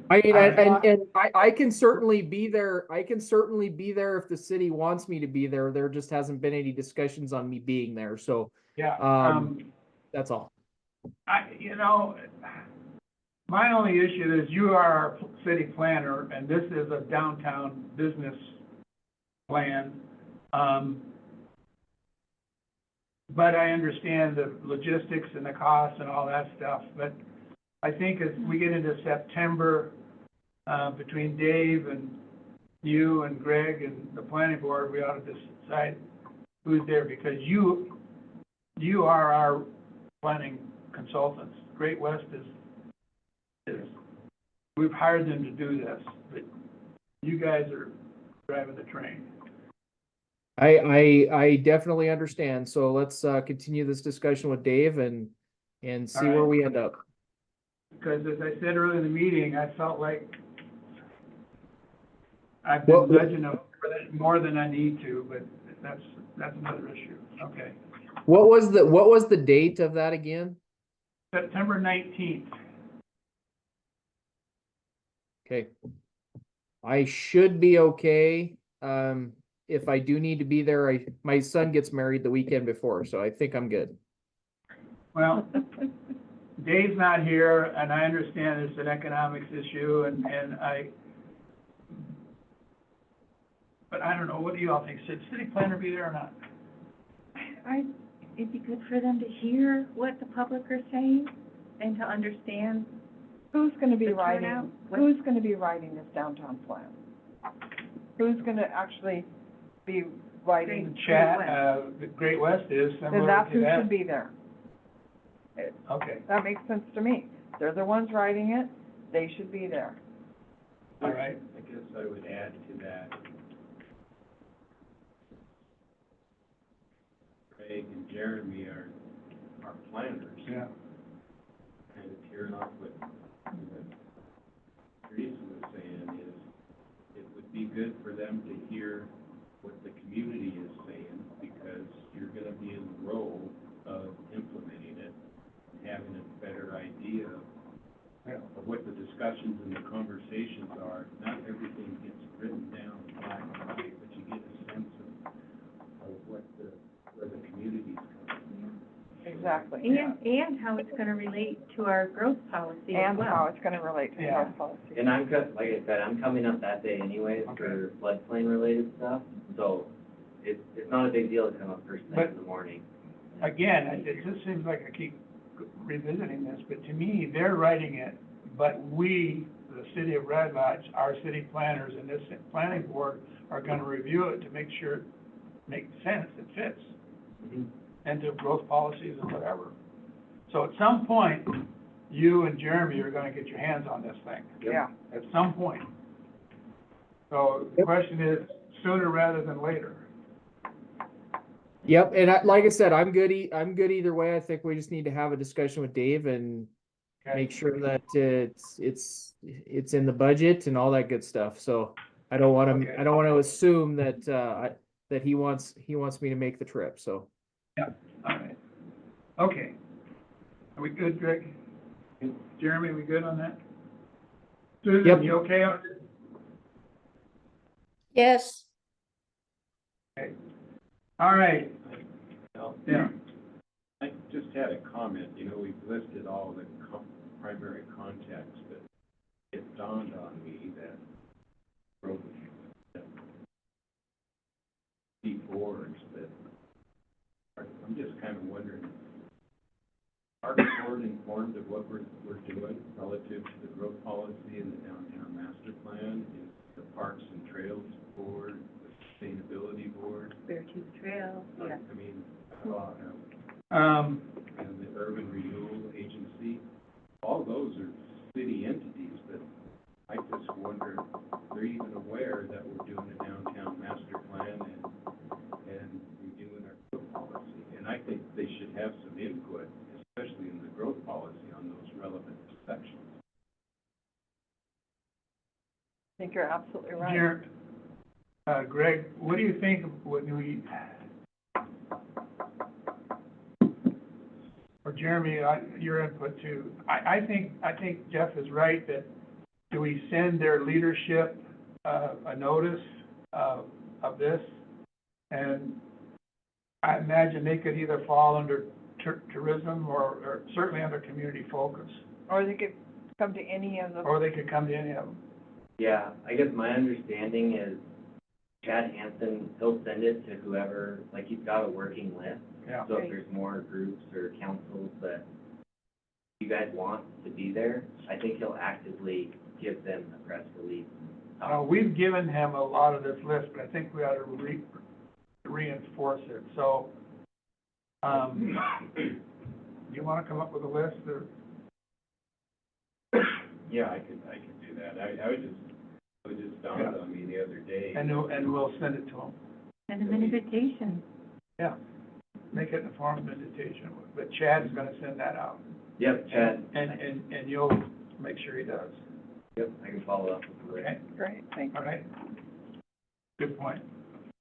I mean, Alright. and I can certainly be there. I can certainly be there if the city wants me to be there. There just hasn't been any discussions on me being there, so Yeah. that's all. My only issue is you are our city planner, and this is a downtown business plan. But I understand the logistics and the costs and all that stuff, but I think as we get into September, between Dave and you and Greg and the planning board, we ought to decide who's there, because you are our planning consultants. Great West is, we've hired them to do this, but you guys are driving the train. I definitely understand. So let's continue this discussion with Dave and see where Alright. we end up. Because as I said earlier in the meeting, I felt like I've Well- been nudging them more than I need to, but that's another issue. Okay. What was the date of that again? September 19th. Okay. I should be okay. If I do need to be there, my son gets married the weekend before, so I think I'm good. Well, Dave's not here, and I understand it's an economics issue, but I don't know, what do you all think? Should city planner be there or not? It'd be good for them to hear what the public are saying and to understand. Who's gonna be The writing, turnout, what- who's gonna be writing this downtown plan? Who's gonna actually be writing? Chat, the Great West is Then similar that's to who that. should be there. Okay, That makes sense to me. They're the ones writing it, they should be there. all right. I guess I would add to that. Craig and Jeremy are planners. Yeah. Kind of tearing off what Teresa was saying is, it would be good for them to hear what the community is saying, because you're gonna be in the role of implementing it, and having a better idea of what the discussions and the conversations are. Not everything gets written down black and white, but you get a sense of where the community's coming. Exactly. And how it's gonna relate to our growth policy as And how well. it's gonna relate to the Yeah. health policy. And like I said, I'm coming up that day anyways for floodplain related stuff, so it's not a big deal to come up first thing But- in the morning. Again, it just seems like I keep revisiting this, but to me, they're writing it, but we, the city of Red Lodge, our city planners and this planning board are gonna review it to make sure it makes sense, it fits Mhm. into growth policies and whatever. So at some point, you and Jeremy are gonna get your hands on this thing. Yeah. At some point. So the question is sooner rather than later. Yep, and like I said, I'm good. I'm good either way. I think we just need to have a discussion with Dave and Okay? make sure that it's in the budget and all that good stuff. So I don't want to Okay. I don't want to assume that that he wants me to make the trip. So Yeah, all right. Okay. Are we good, Greg? Jeremy, we good on that? Susan, Yep. you okay on it? Yes. All right, Now, yeah. I just had a comment, you know, we've listed all the primary contacts, but it dawned on me that the boards that, I'm just kind of wondering, are the board informed of what we're doing relative to the growth policy and the downtown master plan? Is the Parks and Trails Board, the Sustainability Board? Beartooth Trail, yeah. I mean, and the Urban Renewal Agency, all those are city entities, but I just wonder if they're even aware that we're doing a downtown master plan and reviewing our growth policy. And I think they should have some input, especially in the growth policy, on those relevant sections. I think you're absolutely right. Greg, what do you think when we, or Jeremy, your input too? I think Jeff is right that, do we send their leadership a notice of this? And I imagine they could either fall under tourism or certainly under community focus, Or they could come to any of the, or they could come to any of them. Yeah, I guess my understanding is Chad Hansen, he'll send it to whoever, like, he's got a working list. Yeah. So if there's more groups or councils that you guys want to be there, I think he'll actively give them the press release. We've given him a lot of this list, but I think we ought to reinforce it. So, do you want to come up with a list, or? Yeah, I could do that. It just dawned on me the other day. And we'll send it to him. Send them an invitation. Yeah, make it in the form of invitation, but Chad's gonna send that out. Yep, Chad. And you'll make sure he does, Yep, I can follow up with you. okay? great, thank you. All right? Good point.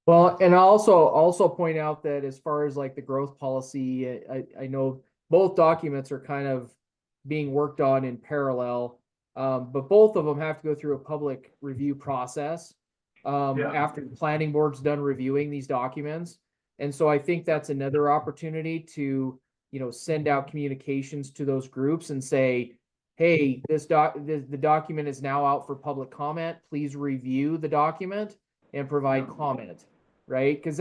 well, and I'll also point out that as far as like the growth policy, I know both documents are kind of being worked on in parallel. But both of them have to go through a public review process after the planning board's done reviewing these documents. And so I think that's another opportunity to, send out communications to those groups and say, hey, the document is now out for public comment. Please review the document and provide comment, right? Because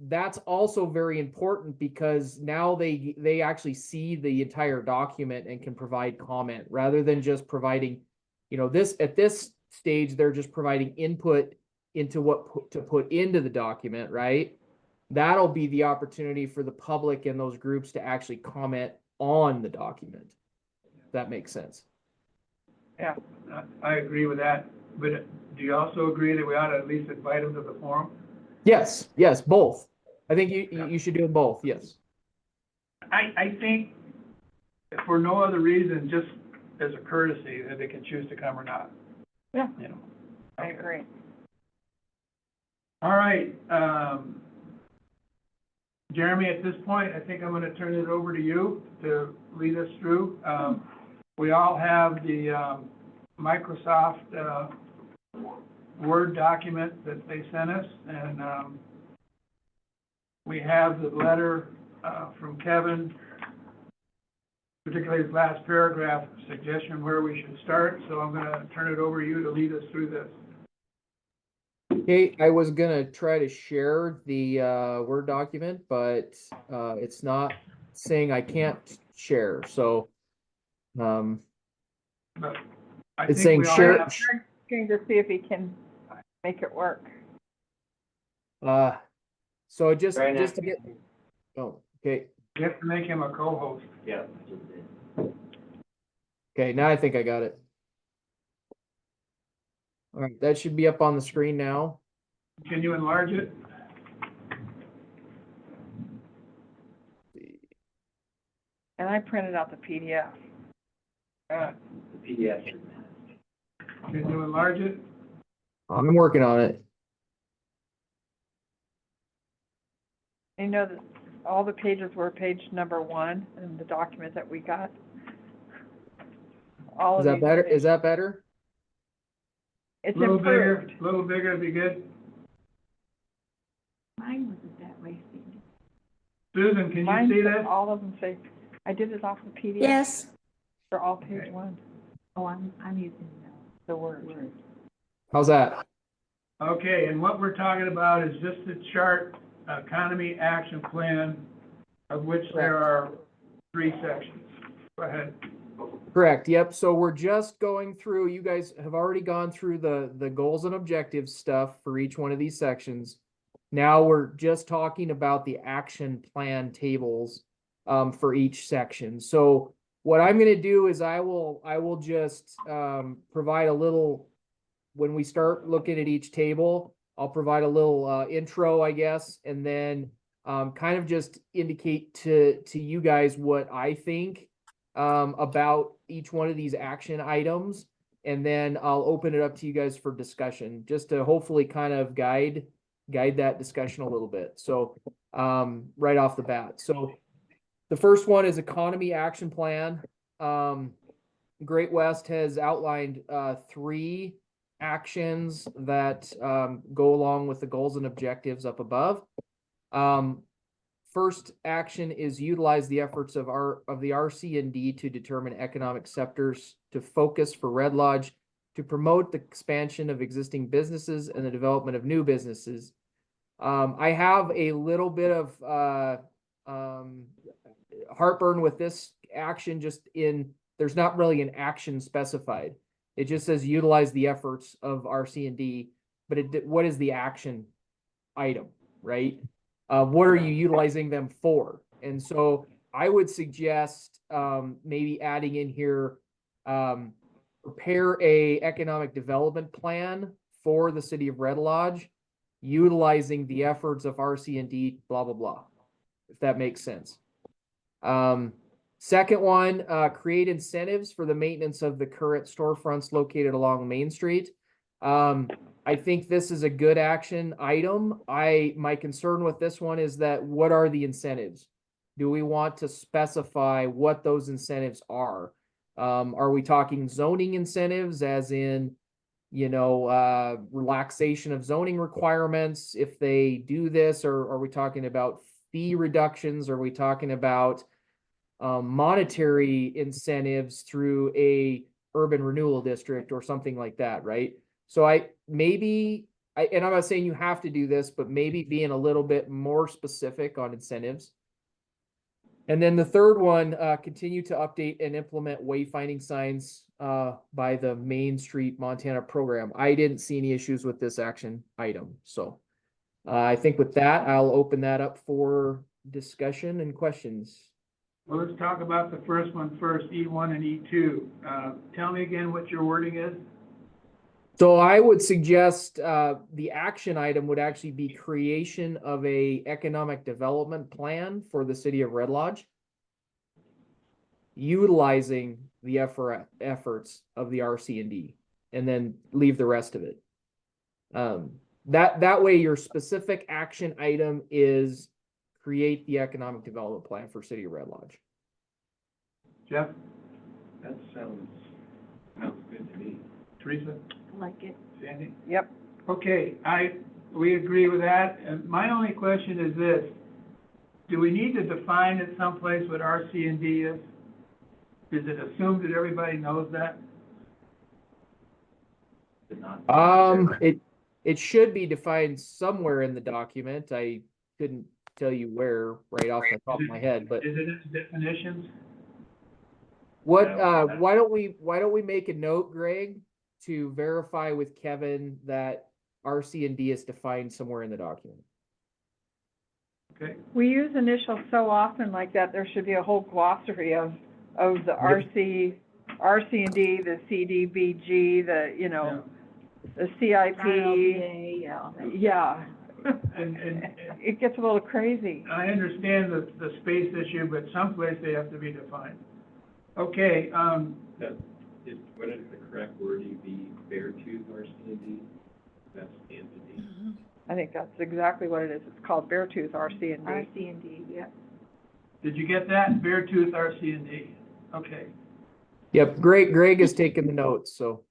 that's also very important, because now they actually see the entire document and can provide comment rather than just providing, at this stage, they're just providing input into what to put into the document, right? That'll be the opportunity for the public and those groups to actually comment on the document. If that makes sense. Yeah, I agree with that, but do you also agree that we ought to at least invite them to the forum? Yes, both. I think you should do them both, yes. I think, for no other reason, just as a courtesy, that they can choose to come or not. Yeah. I Okay. agree. All right, Jeremy, at this point, I think I'm gonna turn it over to you to lead us through. We all have the, Microsoft, Word document that they sent us, and, we have the letter, from Kevin, particularly his last paragraph suggestion where we should start, so I'm gonna turn it over to you to lead us through this. Okay, I was gonna try to share the Word document, but it's not saying I can't share, so But I it's think saying we all share. have- Going to see if he can make it work. So just Right now. to get, oh, okay, You have to make him a co-host. Yeah, I just did. Okay, now I think I got it. All right, that should be up on the screen now. Can you enlarge it? And I printed out the PDF. Uh, The PDF should match. Can you enlarge it? I'm working on it. You know that all the pages were page number 1 in the document that we got. All Is of that these better? pages. Is that better? It's Little bigger, improved. little bigger would be good. Mine wasn't that way, Sandy. Susan, can you Mine see said this? all of them say, I did it off the PDF. Yes, For all page Okay. 1, Oh, I'm using the Word. Word. How's that? Okay, and what we're talking about is just the chart, economy action plan, of which there are 3 sections. Go ahead. Correct, yep, so we're just going through, you guys have already gone through the goals and objectives stuff for each one of these sections. Now we're just talking about the action plan tables for each section. So what I'm gonna do is I will just provide a little, when we start looking at each table, I'll provide a little intro, I guess, and then kind of just indicate to you guys what I think about each one of these action items, and then I'll open it up to you guys for discussion, just to hopefully kind of guide that discussion a little bit. So right off the bat. So the first one is economy action plan. Great West has outlined 3 actions that go along with the goals and objectives up above. First action is utilize the efforts of the RC&D to determine economic sectors to focus for Red Lodge to promote the expansion of existing businesses and the development of new businesses. I have a little bit of heartburn with this action, just in there's not really an action specified. It just says utilize the efforts of RC&D, but what is the action item, right? What are you utilizing them for? And so I would suggest maybe adding in here, prepare a economic development plan for the city of Red Lodge, utilizing the efforts of RC&D, blah, blah, blah, if that makes sense. Second one, create incentives for the maintenance of the current storefronts located along Main Street. I think this is a good action item. My concern with this one is that what are the incentives? Do we want to specify what those incentives are? Are we talking zoning incentives as in, relaxation of zoning requirements if they do this, or are we talking about fee reductions? Are we talking about monetary incentives through a urban renewal district or something like that, right? So and I'm not saying you have to do this, but maybe being a little bit more specific on incentives. And then the third one, continue to update and implement wayfinding signs by the Main Street Montana program. I didn't see any issues with this action item. So I think with that, I'll open that up for discussion and questions. Well, let's talk about the first one first, E1 and E2. Tell me again what your wording is. So I would suggest the action item would actually be creation of a economic development plan for the city of Red Lodge, utilizing the efforts of the RC&D, and then leave the rest of it. That way your specific action item is create the economic development plan for city of Red Lodge. Jeff? That sounds good to me. Teresa? I like it. Sandy? Yep. Okay, we agree with that. And my only question is this: do we need to define it someplace what RC&D is? Is it assumed that everybody knows that? It should be defined somewhere in the document. I couldn't tell you where right off the top of my head, but Is it in definitions? why don't we make a note, Greg, to verify with Kevin that RC&D is defined somewhere in the document? Okay, We use initials so often like that, there should be a whole glossary of the RC and D, the CDBG, the, you know, the CIP. Yeah. And It gets a little crazy. I understand the space issue, but someplace they have to be defined. Okay, That is, what is the correct wording, the Beartooth RC&D? That's the entity. I think that's exactly what it is. It's called Beartooth RC and D. RC and D, yeah. did you get that? Beartooth RC&D. Okay. Yep, Greg is taking the notes, so.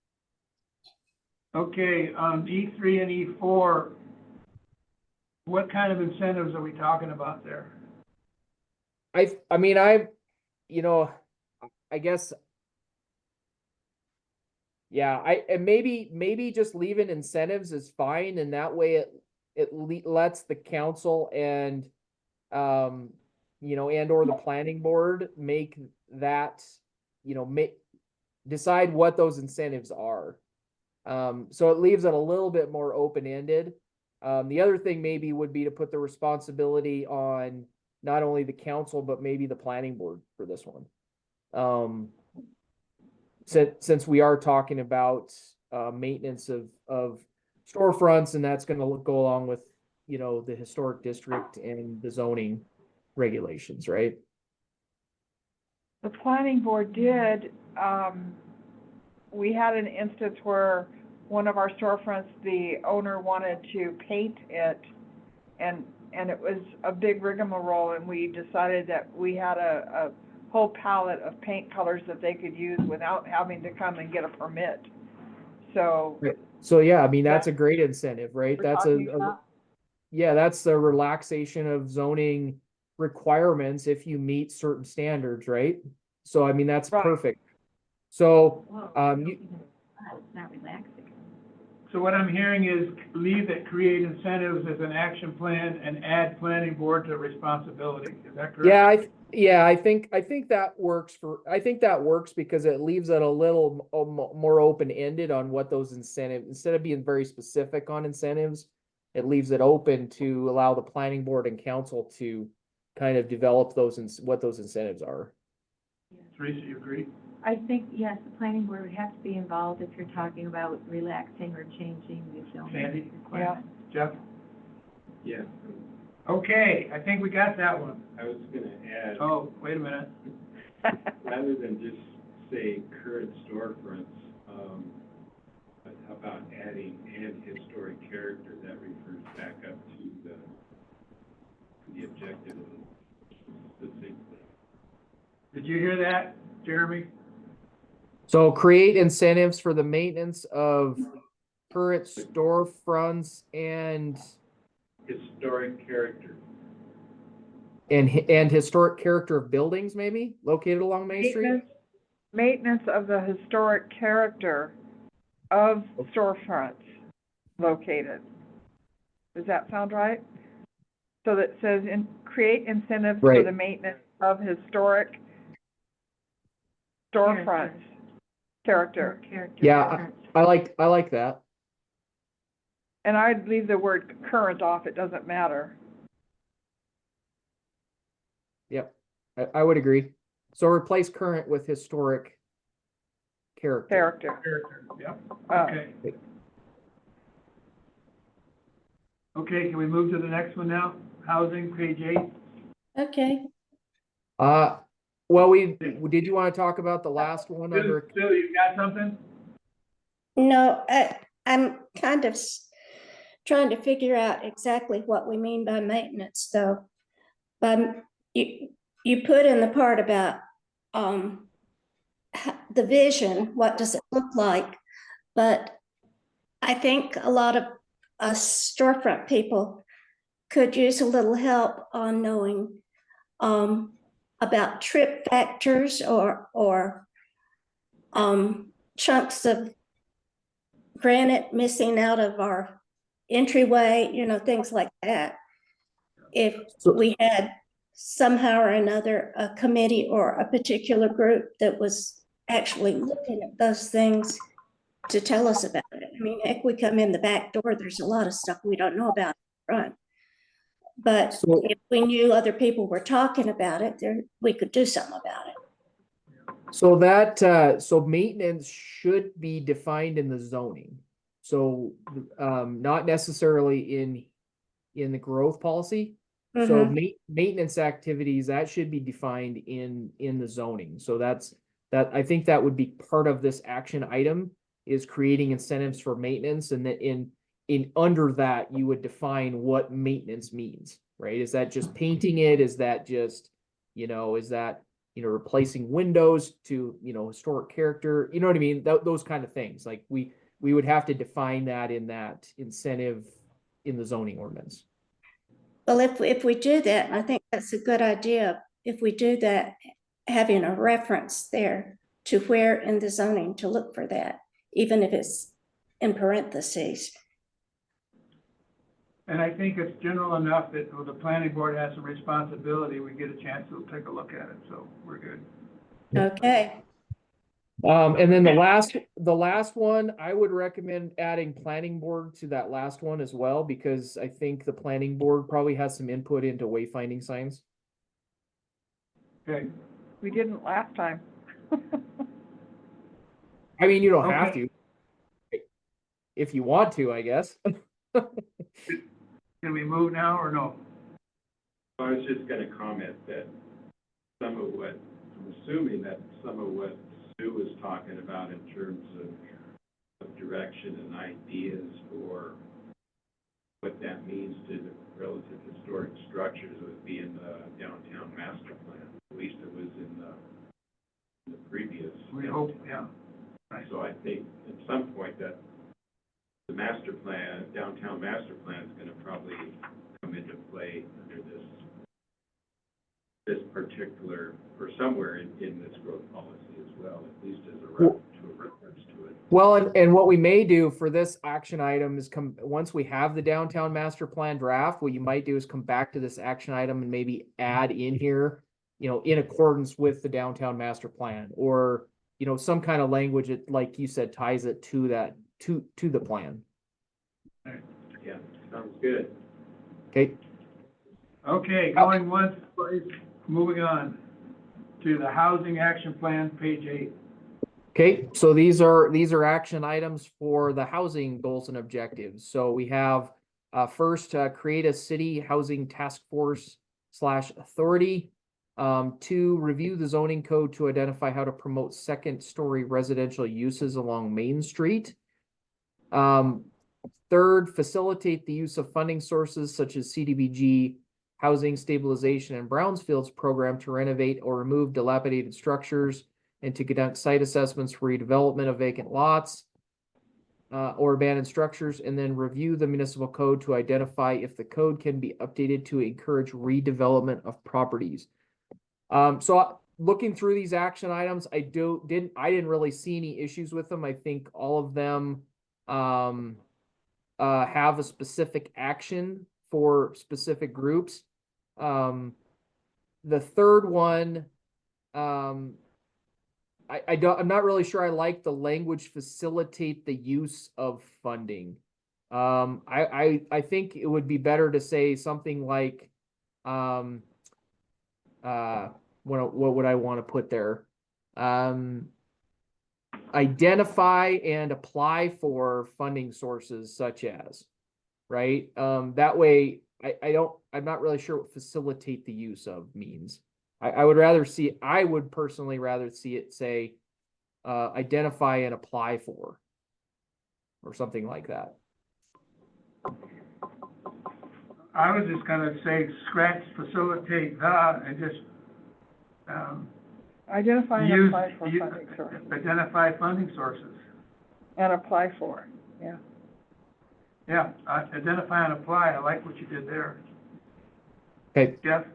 Okay, E3 and E4, what kind of incentives are we talking about there? I mean, I guess. Yeah, and maybe just leaving incentives is fine, and that way it lets the council and, and or the planning board make that, decide what those incentives are. So it leaves it a little bit more open-ended. The other thing maybe would be to put the responsibility on not only the council, but maybe the planning board for this one. Since we are talking about maintenance of storefronts, and that's going to go along with, the historic district and the zoning regulations, right? The planning board did, we had an instance where one of our storefronts, the owner wanted to paint it, and it was a big rigmarole, and we decided that we had a whole palette of paint colors that they could use without having to come and get a permit. So. So yeah, I mean, that's a great incentive, right? we're That's talking about- yeah, that's the relaxation of zoning requirements if you meet certain standards, right? So I mean, that's Right. perfect. So, It's not relaxing. So what I'm hearing is leave it, create incentives as an action plan and add planning board to responsibility. Is that correct? I think that works because it leaves it a little more open-ended on what those incentives, instead of being very specific on incentives, it leaves it open to allow the planning board and council to kind of develop what those incentives are. Teresa, you agree? I think, yes, the planning board would have to be involved if you're talking about relaxing or changing the Sandy? zoning requirements. Jeff? Yeah, Okay, I think we got that one. I was gonna add, Oh, wait a minute. rather than just say current storefronts, but how about adding and historic character, that refers back up to the objective succinctly. Did you hear that, Jeremy? So create incentives for the maintenance of current storefronts and Historic character. historic character of buildings maybe located along Main Street? Maintenance of the historic character of storefronts located. Does that sound right? So that says create incentives for Right. the maintenance of historic storefronts character. Character Yeah, difference. I like that. And I'd leave the word current off, it doesn't matter. Yep, I would agree. So replace current with historic character. Character. Character, yeah, Uh, okay. Okay, can we move to the next one now? Housing, page 8. Okay. Well, did you want to talk about the last one under? Sue, you got something? No, I'm kind of trying to figure out exactly what we mean by maintenance, though. You put in the part about the vision, what does it look like? But I think a lot of us storefront people could use a little help on knowing about trip factors or chunks of granite missing out of our entryway, things like that. If we had somehow or another a committee or a particular group that was actually looking at those things to tell us about it. I mean, heck, we come in the back door, there's a lot of stuff we don't know about front. But So- if we knew other people were talking about it, there, we could do something about it. So that, so maintenance should be defined in the zoning. So, not necessarily in the growth policy. So maintenance activities, that should be defined in the zoning. So I think that would be part of this action item, is creating incentives for maintenance, and that in under that, you would define what maintenance means, right? Is that just painting it? Is that just, is that, replacing windows to, historic character? You know what I mean? Those kind of things. Like we would have to define that in that incentive in the zoning ordinance. Well, if we do that, and I think that's a good idea, if we do that, having a reference there to where in the zoning to look for that, even if it's in parentheses. And I think it's general enough that the planning board has a responsibility, we get a chance to take a look at it, so we're good. Okay, And then the last one, I would recommend adding planning board to that last one as well, because I think the planning board probably has some input into wayfinding signs. Okay, We didn't last time. I mean, you don't have Okay. to. If you want to, I guess. can we move now or no? I was just gonna comment that I'm assuming that some of what Sue was talking about in terms of direction and ideas for what that means to the relative historic structures would be in the downtown master plan. At least it was in the previous. We hope, yeah. Right. So I think at some point that the master plan, downtown master plan, is gonna probably come into play under this particular, or somewhere in this growth policy as well, at least as a reference to it. Well, and what we may do for this action item is once we have the downtown master plan draft, what you might do is come back to this action item and maybe add in here, in accordance with the downtown master plan, or, some kind of language that, like you said, ties it to that, to the plan. Yeah, sounds good. Okay. Okay, going once, twice, moving on to the housing action plan, page 8. Okay, so these are action items for the housing goals and objectives. So we have first, create a city housing task force / authority. 2, review the zoning code to identify how to promote second-story residential uses along Main Street. 3rd, facilitate the use of funding sources such as CDBG, Housing Stabilization and Brownsfields program to renovate or remove dilapidated structures and to conduct site assessments for redevelopment of vacant lots or abandoned structures, and then review the municipal code to identify if the code can be updated to encourage redevelopment of properties. So looking through these action items, I didn't really see any issues with them. I think all of them have a specific action for specific groups. The 3rd one, I'm not really sure I like the language facilitate the use of funding. I think it would be better to say something like, what would I want to put there? Identify and apply for funding sources such as, right? That way, I'm not really sure what facilitate the use of means. I would personally rather see it say, identify and apply for, or something like that. I was just gonna say, scratch facilitate and just, Identify and use, apply for funding sources. identify funding sources. And apply for, yeah. Yeah, identify and apply, I like what you did there. Okay. Jeff?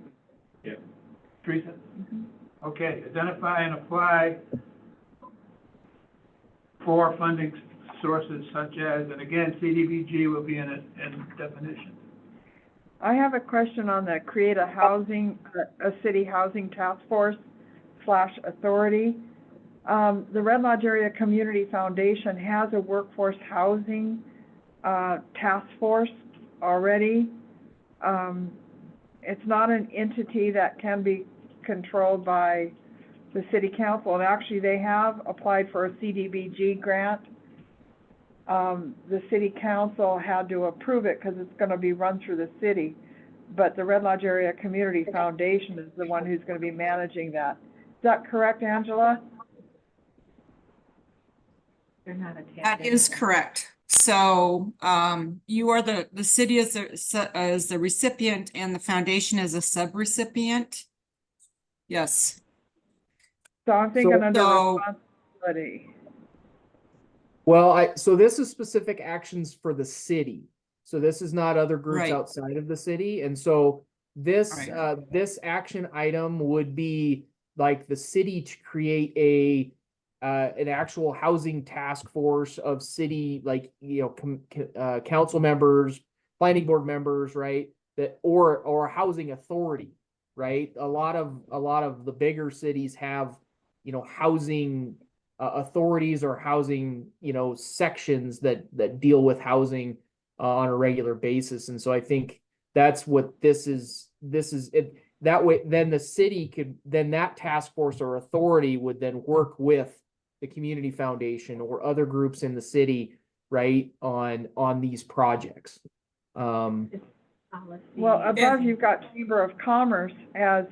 Yeah. Teresa? Okay, identify and apply for funding sources such as, and again, CDBG will be in definition. I have a question on the create a city housing task force / authority. The Red Lodge Area Community Foundation has a workforce housing task force already. it's not an entity that can be controlled by the city council, and actually, they have applied for a CDBG grant. The city council had to approve it because it's gonna be run through the city, but the Red Lodge Area Community Foundation is the one who's gonna be managing that. Is that correct, Angela? They're not attached. That is correct. So, you are the city is the recipient and the foundation is a subrecipient. Yes. So I'm thinking under So- responsibility. Well, so this is specific actions for the city. So this is not other groups Right. outside of the city. And so this, Right. this action item would be like the city to create an actual housing task force of city, like, council members, planning board members, right? That, or a housing authority, right? A lot of the bigger cities have, housing authorities or housing, sections that deal with housing on a regular basis. And so I think that's what this is it. That way, then the city then that task force or authority would then work with the community foundation or other groups in the city, right, on these projects. Policy. Well, above you've got Chamber of Commerce as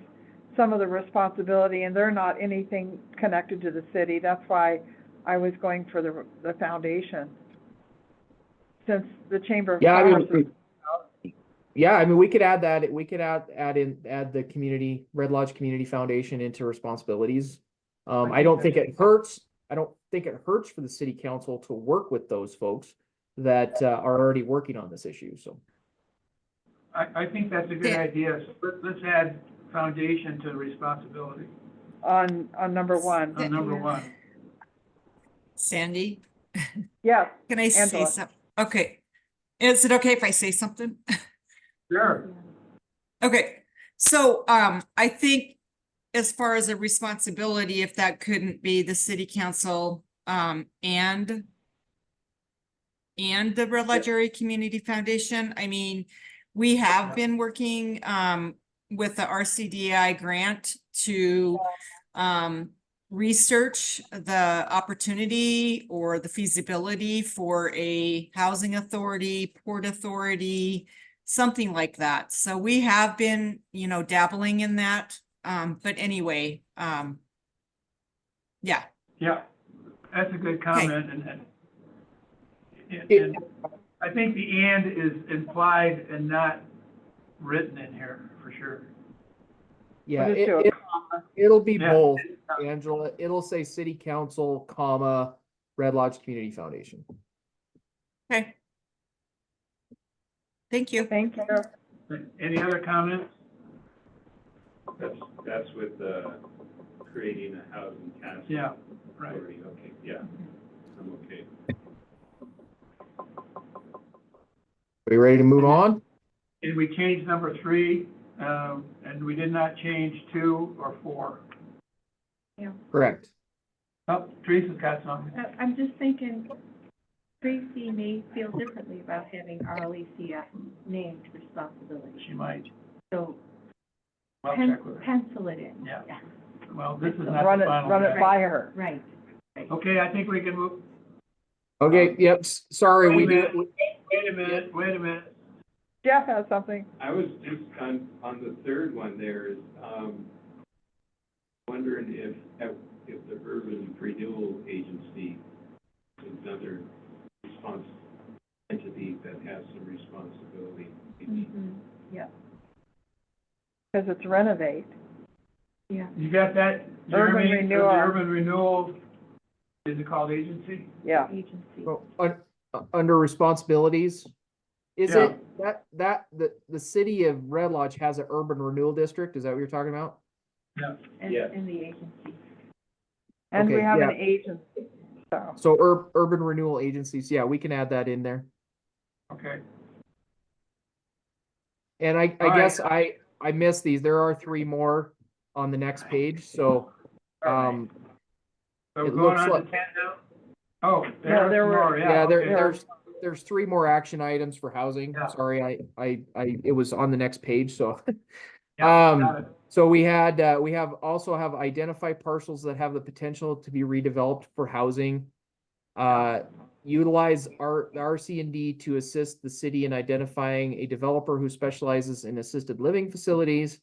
some of the responsibility, and they're not anything connected to the city. That's why I was going for the foundation. Since the Chamber of Yeah, Commerce. we could add that. We could add the Red Lodge Community Foundation into responsibilities. I don't think it hurts. I don't think it hurts for the city council to work with those folks that are already working on this issue, so. I think that's a good Yeah. idea. So let's add foundation to responsibility on number one. on number one. Sandy, Yes, can I say Angela. something? Okay. Is it okay if I say something? Sure. Okay, so, I think as far as a responsibility, if that couldn't be the city council, and the Red Lodge Area Community Foundation, I mean, we have been working, with the RCDI grant to, research the opportunity or the feasibility for a housing authority, port authority, something like that. So we have been, dabbling in that. But anyway, yeah. Yeah, that's a good comment, and I think the "and" is implied and not written in here, for sure. Yeah, We'll just do a it'll be Yeah. both, Angela. It'll say city council, comma, Red Lodge Community Foundation. Okay. Thank you. Thank you. Any other comments? That's with, creating a housing task. Yeah, right. Authority. Okay, yeah, I'm okay. Are you ready to move on? And we changed number 3, and we did not change 2 or 4. Correct. Oh, Teresa's got something. I'm just thinking, Tracy may feel differently about having RLECF named responsibility. She might. So I'll check with her. pencil it in. Yeah. Well, this is not Run the it, final. run it draft. by her. Right. Okay, I think we can move. Okay, yep, sorry, Wait we a do. minute. Wait a minute. Jeff has something. I was just on the third one there is, wondering if the Urban Renewal Agency is another response entity that has some responsibility. Yeah, Because it's renovate. yeah. You got that, Urban Jeremy? renewal. The Urban Renewal, is it called agency? Yeah. Agency. Oh, under responsibilities, is Yeah. it that the city of Red Lodge has an urban renewal district? Is that what you're talking about? Yeah. Yes. In the agency. And we Okay, have yeah. an agency, so. So urban renewal agencies, yeah, we can add that in there. Okay. And I All guess I missed these. There are 3 more on the next page, so, So we're It going looks on like- to 10 now? Oh, No, there there were- more, yeah, yeah, okay. there's three more action items for housing. Yeah. Sorry, it was on the next page, so. Yeah, got it. So we also have identified parcels that have the potential to be redeveloped for housing. Utilize the RC&D to assist the city in identifying a developer who specializes in assisted living facilities.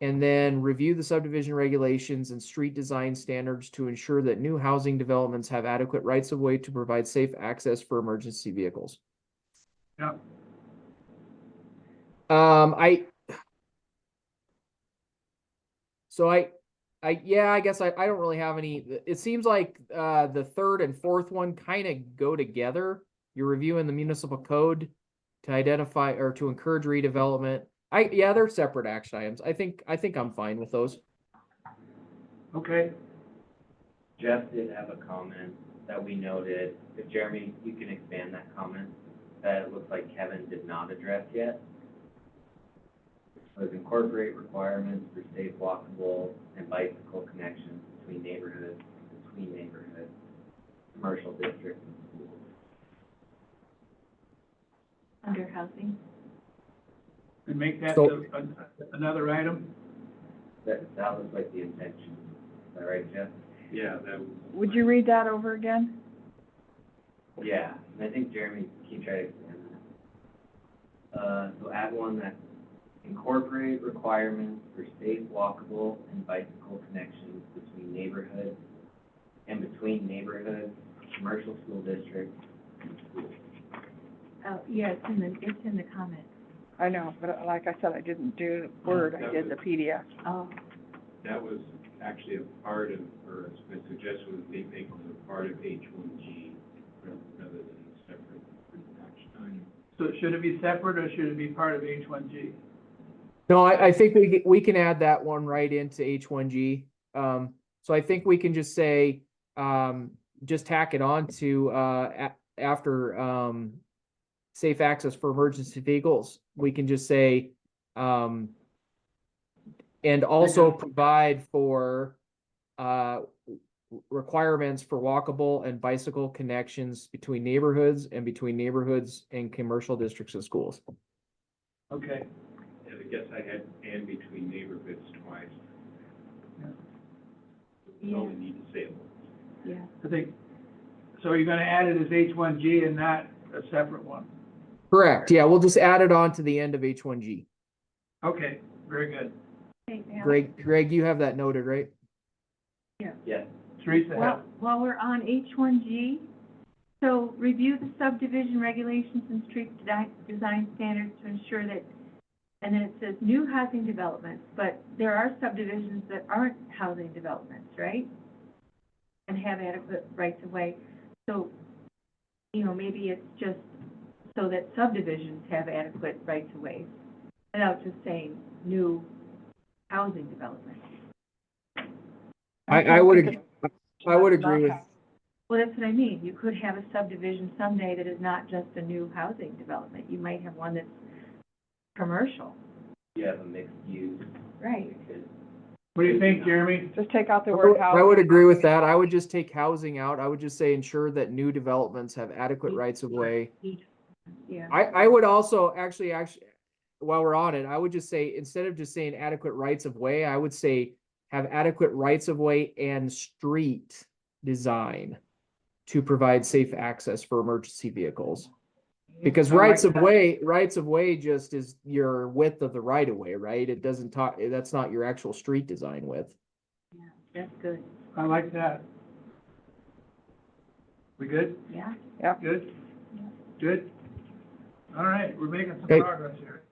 And then review the subdivision regulations and street design standards to ensure that new housing developments have adequate rights of way to provide safe access for emergency vehicles. Yeah. I guess I don't really have any. It seems like the third and fourth one kind of go together. You're reviewing the municipal code to identify or to encourage redevelopment. They're separate action items. I think I'm fine with those. Okay, Jeff did have a comment that we noted, if Jeremy, you can expand that comment, that it looks like Kevin did not address yet. Was incorporate requirements for safe walkable and bicycle connections between neighborhoods, commercial districts and schools. Under housing. and make that So- another item? That looks like the intention. Is that right, Jeff? Yeah, that was. Would you read that over again? Yeah, and I think Jeremy, can you try to expand that? So add one that incorporate requirements for safe walkable and bicycle connections between neighborhoods, commercial school districts, and schools. Oh, yeah, it's in the comment. I know, but like I said, I didn't do Word, I did the PDF. Oh, That was actually a part of, or my suggestion was they make it a part of H1G rather than separate action item. So should it be separate or should it be part of H1G? No, I think we can add that one right into H1G. So I think we can just say, just tack it on to, after, safe access for emergency vehicles. We can just say, and also provide for, requirements for walkable and bicycle connections between neighborhoods and commercial districts and schools. Okay, And I guess I had and between neighborhoods twice. Yeah. We only need to say it once. yeah. I think, so you're gonna add it as H1G and not a separate one? Correct. Yeah, we'll just add it on to the end of H1G. Okay, very good. Okay, now, Greg, you have that noted, right? Yes. Teresa, while we're on H1G, so review the subdivision regulations and street design standards to ensure that, and then it says new housing developments, but there are subdivisions that aren't housing developments, right? And have adequate rights of way. So, maybe it's just so that subdivisions have adequate rights of ways, without just saying new housing development. I would agree with, Well, that's what I mean. You could have a subdivision someday that is not just a new housing development. You might have one that's commercial. You have a mixed use. Right. what do you think, Jeremy? Just take out the word housing. I would agree with that. I would just take housing out. I would just say ensure that new developments have adequate rights of way. Yeah. I would also actually, while we're on it, I would just say, instead of just saying adequate rights of way, I would say have adequate rights of way and street design to provide safe access for emergency vehicles. Because I like rights of that. way just is your width of the right of way, right? It doesn't talk, that's not your actual street design width. Yeah, that's good. I like that. We good? Yeah. Good? Good? All right, we're making some Okay. progress here.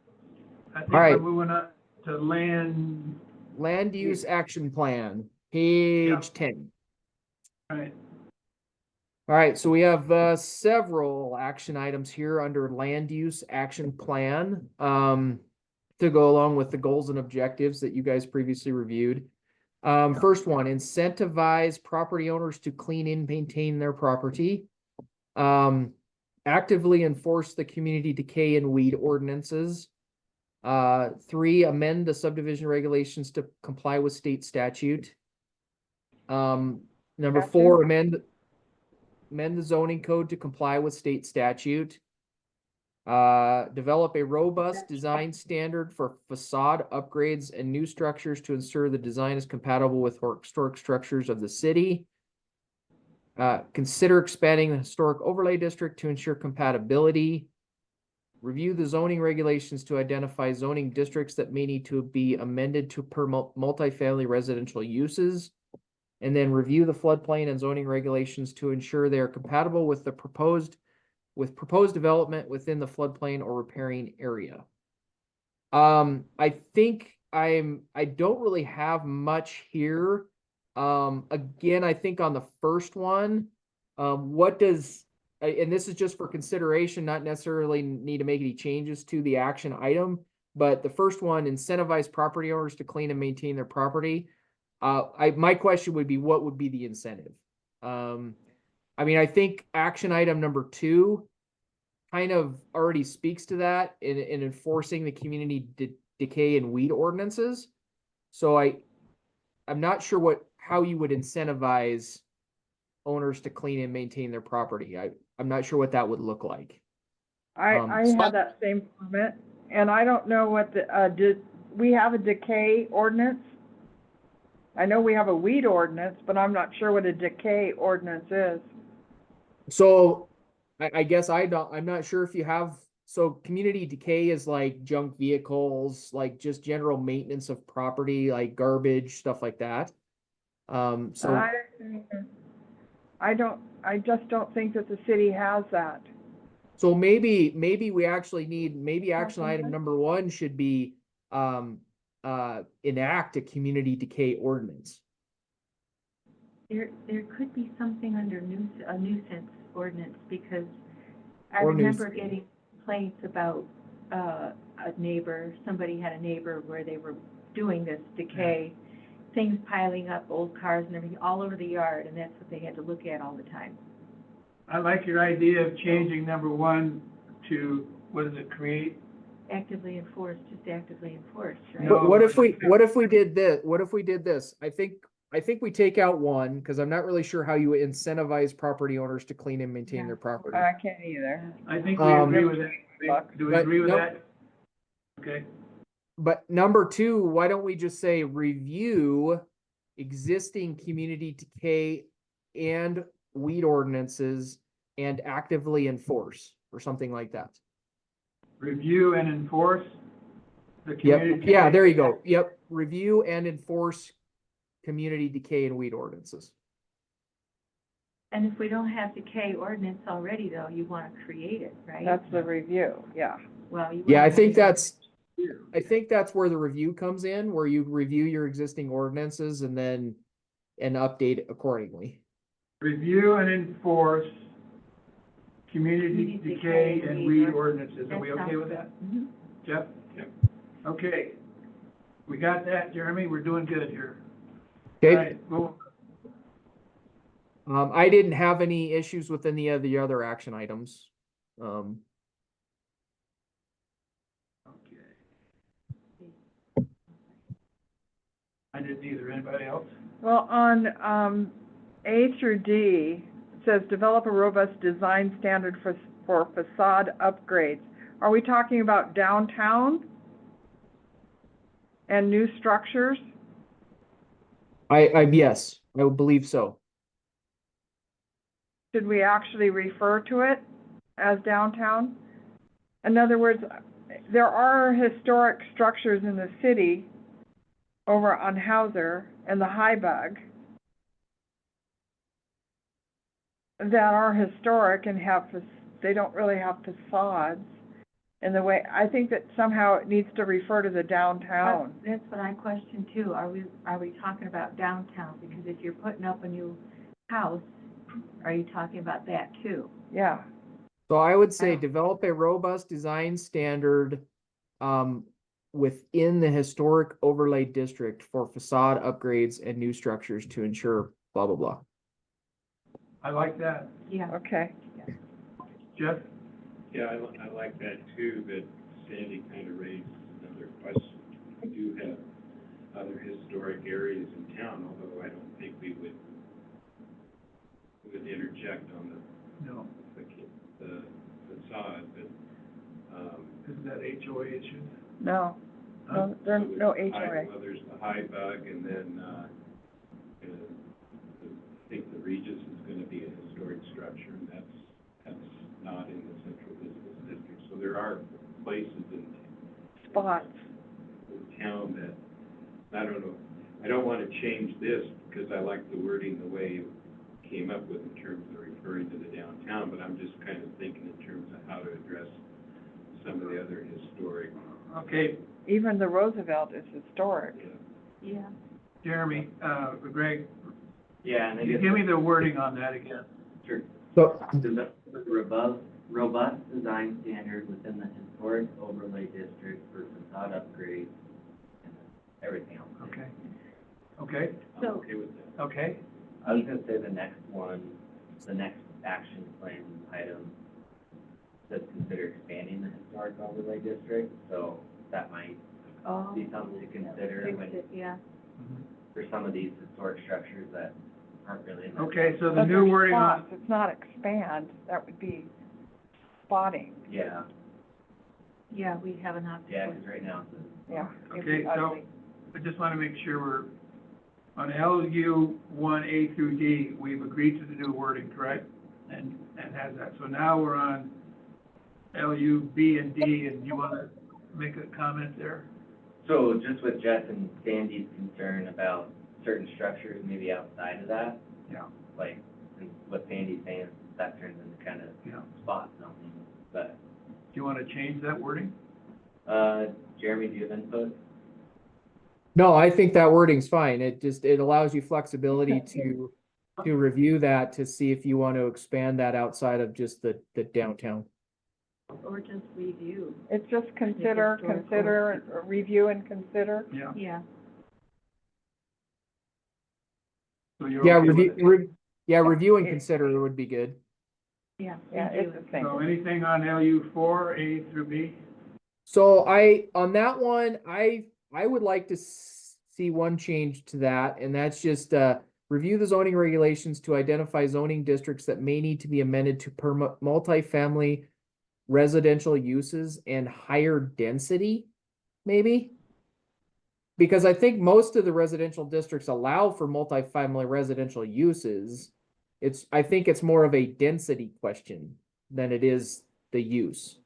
I think All right. we're moving on to land, Land use action plan, page 10. all right, All right, so we have several action items here under land use action plan to go along with the goals and objectives that you guys previously reviewed. First one, incentivize property owners to clean and maintain their property. Actively enforce the community decay and weed ordinances. 3, amend the subdivision regulations to comply with state statute. Number 4, amend amend the zoning code to comply with state statute. Develop a robust design standard for facade upgrades and new structures to ensure the design is compatible with historic structures of the city. Consider expanding the historic overlay district to ensure compatibility. Review the zoning regulations to identify zoning districts that may need to be amended to permit multifamily residential uses. And then review the floodplain and zoning regulations to ensure they are compatible with the proposed development within the floodplain or riparian area. I think I don't really have much here. Again, I think on the first one, and this is just for consideration, not necessarily need to make any changes to the action item, but the first one, incentivize property owners to clean and maintain their property. My question would be, what would be the incentive? I mean, I think action item number 2 kind of already speaks to that in enforcing the community decay and weed ordinances. So I'm not sure how you would incentivize owners to clean and maintain their property. I'm not sure what that would look like. I So- had that same permit, and I don't know what we have a decay ordinance? I know we have a weed ordinance, but I'm not sure what a decay ordinance is. So I guess I'm not sure if you have, so community decay is like junk vehicles, like just general maintenance of property, like garbage, stuff like that. So I just don't think that the city has that. So maybe we actually maybe action item number 1 should be, enact a community decay ordinance. There could be something under a nuisance ordinance, because I Or remember nuisance. getting complaints about, somebody had a neighbor where they were doing this decay, things piling up, old cars and everything all over the yard, and that's what they had to look at all the time. I like your idea of changing number 1 to, what does it create? Actively enforced, just actively enforced, right? No. What if we did this? I think we take out 1, because I'm not really sure how you incentivize property owners to clean and maintain their property. I can't either. I think we agree with that. Do we But agree with no- that? Okay. But number 2, why don't we just say review existing community decay and weed ordinances and actively enforce, or something like that? Review and enforce the community. Yep, yeah, there you go. Yep, review and enforce community decay and weed ordinances. And if we don't have decay ordinance already, though, you want to create it, right? That's the review, yeah. Well, you. Yeah, I wanna- think that's where the review comes in, where you review your existing ordinances and update accordingly. Review and enforce community Community decay decay and and weed weed ordinances. Are That we okay sounds with that? Mhm. Jeff? Yep. Okay. We got that, Jeremy. We're doing good here. All Okay, right, well, I didn't have any issues with any of the other action items. okay. I didn't either. Anybody else? Well, on, A through D, it says develop a robust design standard for facade upgrades. Are we talking about downtown? And new structures? Yes, I would believe so. Should we actually refer to it as downtown? In other words, there are historic structures in the city over on Hauser and the High Bug that are historic and they don't really have facades. And the way, I think that somehow it needs to refer to the downtown. That's what I question too. Are we talking about downtown? Because if you're putting up a new house, are you talking about that too? Yeah, So I would say Wow. develop a robust design standard within the historic overlay district for facade upgrades and new structures to ensure blah, blah, blah. I like that. Yeah. okay. Jeff? Yeah, I like that too, but Sandy kind of raised another question. We do have other historic areas in town, although I don't think we would would interject on No, the facade, but, isn't that HOA issue? No, Huh? no, there's no Well, HOA. there's the high bug, and then, I think the Regis is gonna be a historic structure, and that's not in the central business district. So there are places in Spots. town that, I don't know, I don't wanna change this, because I like the wording the way it came up with in terms of referring to the downtown, but I'm just kind of thinking in terms of how to address some of the other historic, Okay, Even the Roosevelt is historic. Yeah. Jeremy, Greg, Yeah, and I can you guess. give me the wording on that again? Sure. So, Robust design standard within the historic overlay district for facade upgrades and everything else. Okay. Okay, I'm So- okay with that. okay, I was gonna say the next one, the next action plan item says consider expanding the historic overlay district, so that might Oh. be something to consider Fix when, it, yeah. for some of these historic structures that aren't really in the. okay, so the But new there's wording on, spots. It's not expand, that would be spotting, Yeah, Yeah, we have an option. yeah, because right now it's yeah. it'd Okay, be so- ugly. I just want to make sure we're, on LU 1A through D, we've agreed to the new wording, correct? And has that, so now we're on LU B and D, and you want to make a comment there? So just with Jeff and Sandy's concern about certain structures maybe outside of that, Yeah, like, and what Sandy's saying, that turns into kind of yeah. spot zoning. But, Do you want to change that wording? Jeremy, do you have input? no, I think that wording's fine. It allows you flexibility to review that to see if you want to expand that outside of just the downtown. Or just review, It's just consider, or review and consider. Yeah. yeah. So you're Yeah, okay with it? review and consider would be good. Yeah. Yeah, it's review. the same. So anything on LU 4, A through B? So on that one, I would like to see one change to that, and that's just, review the zoning regulations to identify zoning districts that may need to be amended to permit multifamily residential uses and higher density, maybe? Because I think most of the residential districts allow for multifamily residential uses. I think it's more of a density question than it is the use.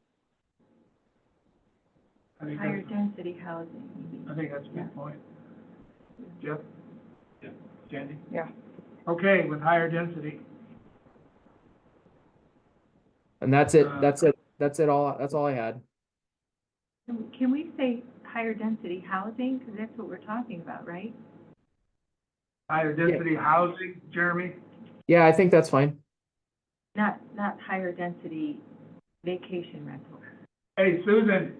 I think Higher that's, density housing, you mean. I think that's a good point. Jeff? Yeah. Sandy? Yeah. Okay, with higher density. And that's it, Uh, that's all I had. Can we say higher density housing, because that's what we're talking about, right? Higher density housing, Jeremy? Yeah, I think that's fine. Not higher density vacation rental Hey, Susan,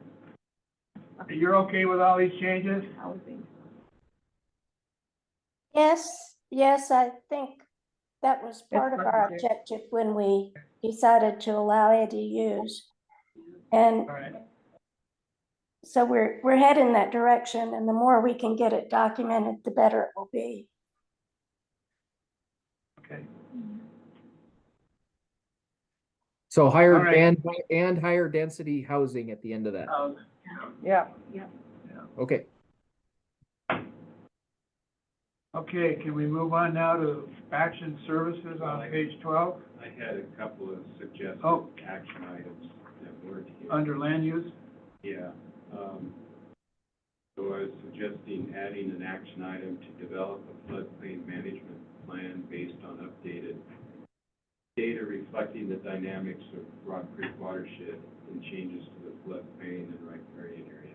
you're okay with all these changes? housing. Yes, I think that was part of our perfect. objective when we decided to allow ADUs. And All right, so we're heading that direction, and the more we can get it documented, the better it will be. okay. So higher All right. and higher density housing at the end of that. Housing, Yeah, yeah. Okay. Okay, can we move on now to action services on page 12? I had a couple of suggested Oh. action items that weren't here. Under land use? Yeah, so I was suggesting adding an action item to develop a floodplain management plan based on updated data reflecting the dynamics of Rock Creek watershed and changes to the floodplain and riparian area.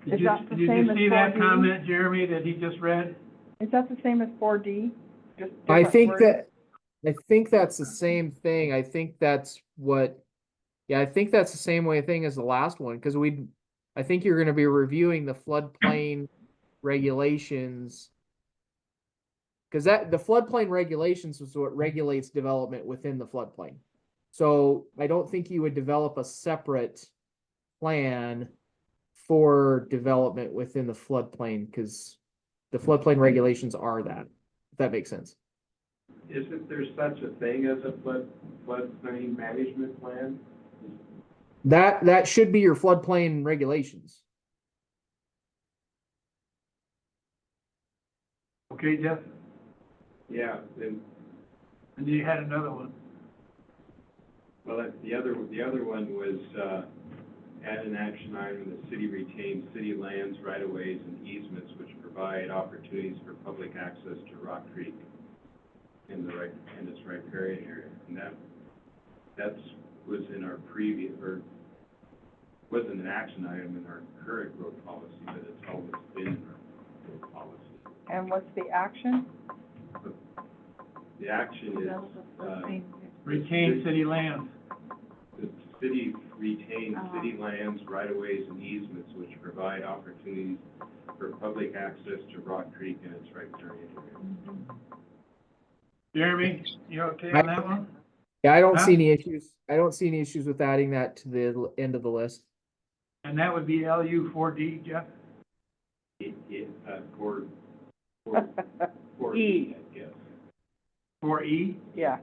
Is that the Did same you as see that 4D? comment, Jeremy, that he just read? Is that the same as 4D? Just I different think wording? I think that's the same thing. I think that's I think that's the same thing as the last one, because I think you're gonna be reviewing the floodplain regulations. Because the floodplain regulations is what regulates development within the floodplain. So I don't think you would develop a separate plan for development within the floodplain, because the floodplain regulations are that. that makes sense. Isn't there such a thing as a floodplain management plan? That should be your floodplain regulations. Okay, Jeff? Yeah, then, And you had another one. well, the other one was, add an action item, the city retains city lands, right-of-ways, and easements which provide opportunities for public access to Rock Creek in its riparian area. And that's was in our previous, or wasn't an action item in our current growth policy, but it's always been in our growth policy. And what's the action? The action is, Retain city lands. the city retains city lands, right-of-ways, and easements which provide opportunities for public access to Rock Creek and its riparian area. Jeremy, you okay on that one? Yeah, I don't Huh? see any issues. I don't see any issues with adding that to the end of the list. And that would be LU 4D, Jeff? For E. I guess. 4E? Yeah.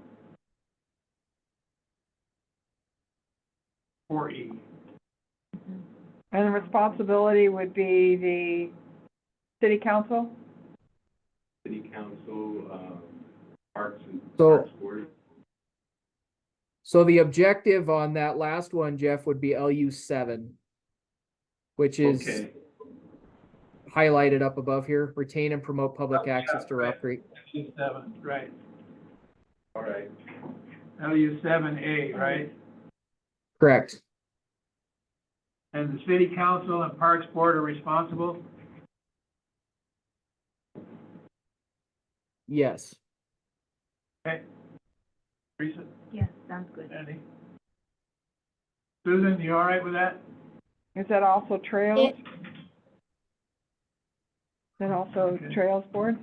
4E. And the responsibility would be the city council? City council, parks and So- parks board. So the objective on that last one, Jeff, would be LU7, which is Okay, highlighted up above here. Retain and promote public access to Rock Creek. LU7, right. all right. LU7A, right? Correct. And the city council and parks board are responsible? Yes. Okay. Teresa, Yes, sounds good. Andy? Susan, you all right with that? Is that also trails? It- Is that also Okay. trails board?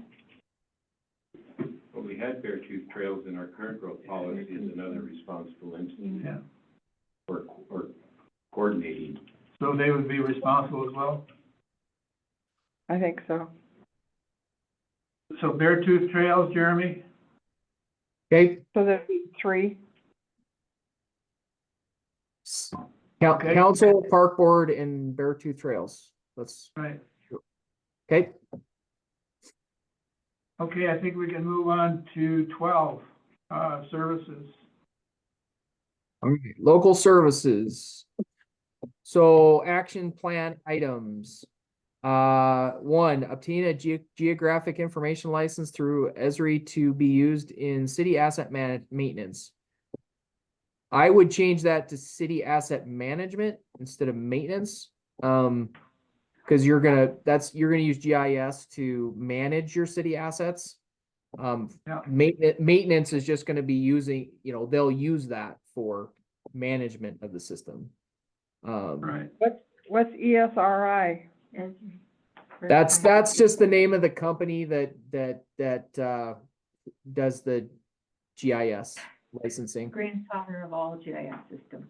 Well, we had Beartooth Trails in our current growth policy as another responsible entity Yeah. or coordinating. So they would be responsible as well? I think so. So Beartooth Trails, Jeremy? Okay. So there'd be 3. Okay. Council, park board, and Beartooth Trails. That's, Right. okay. Okay, I think we can move on to 12, services. All right, local services. So action plan items. 1, obtain a geographic information license through Esri to be used in city asset maintenance. I would change that to city asset management instead of maintenance. Cause you're gonna use GIS to manage your city assets. Yeah. Maintenance is just gonna be using, they'll use that for management of the system. Right. What's ESRI? That's just the name of the company that does the GIS licensing. Grandfather of all GIS systems.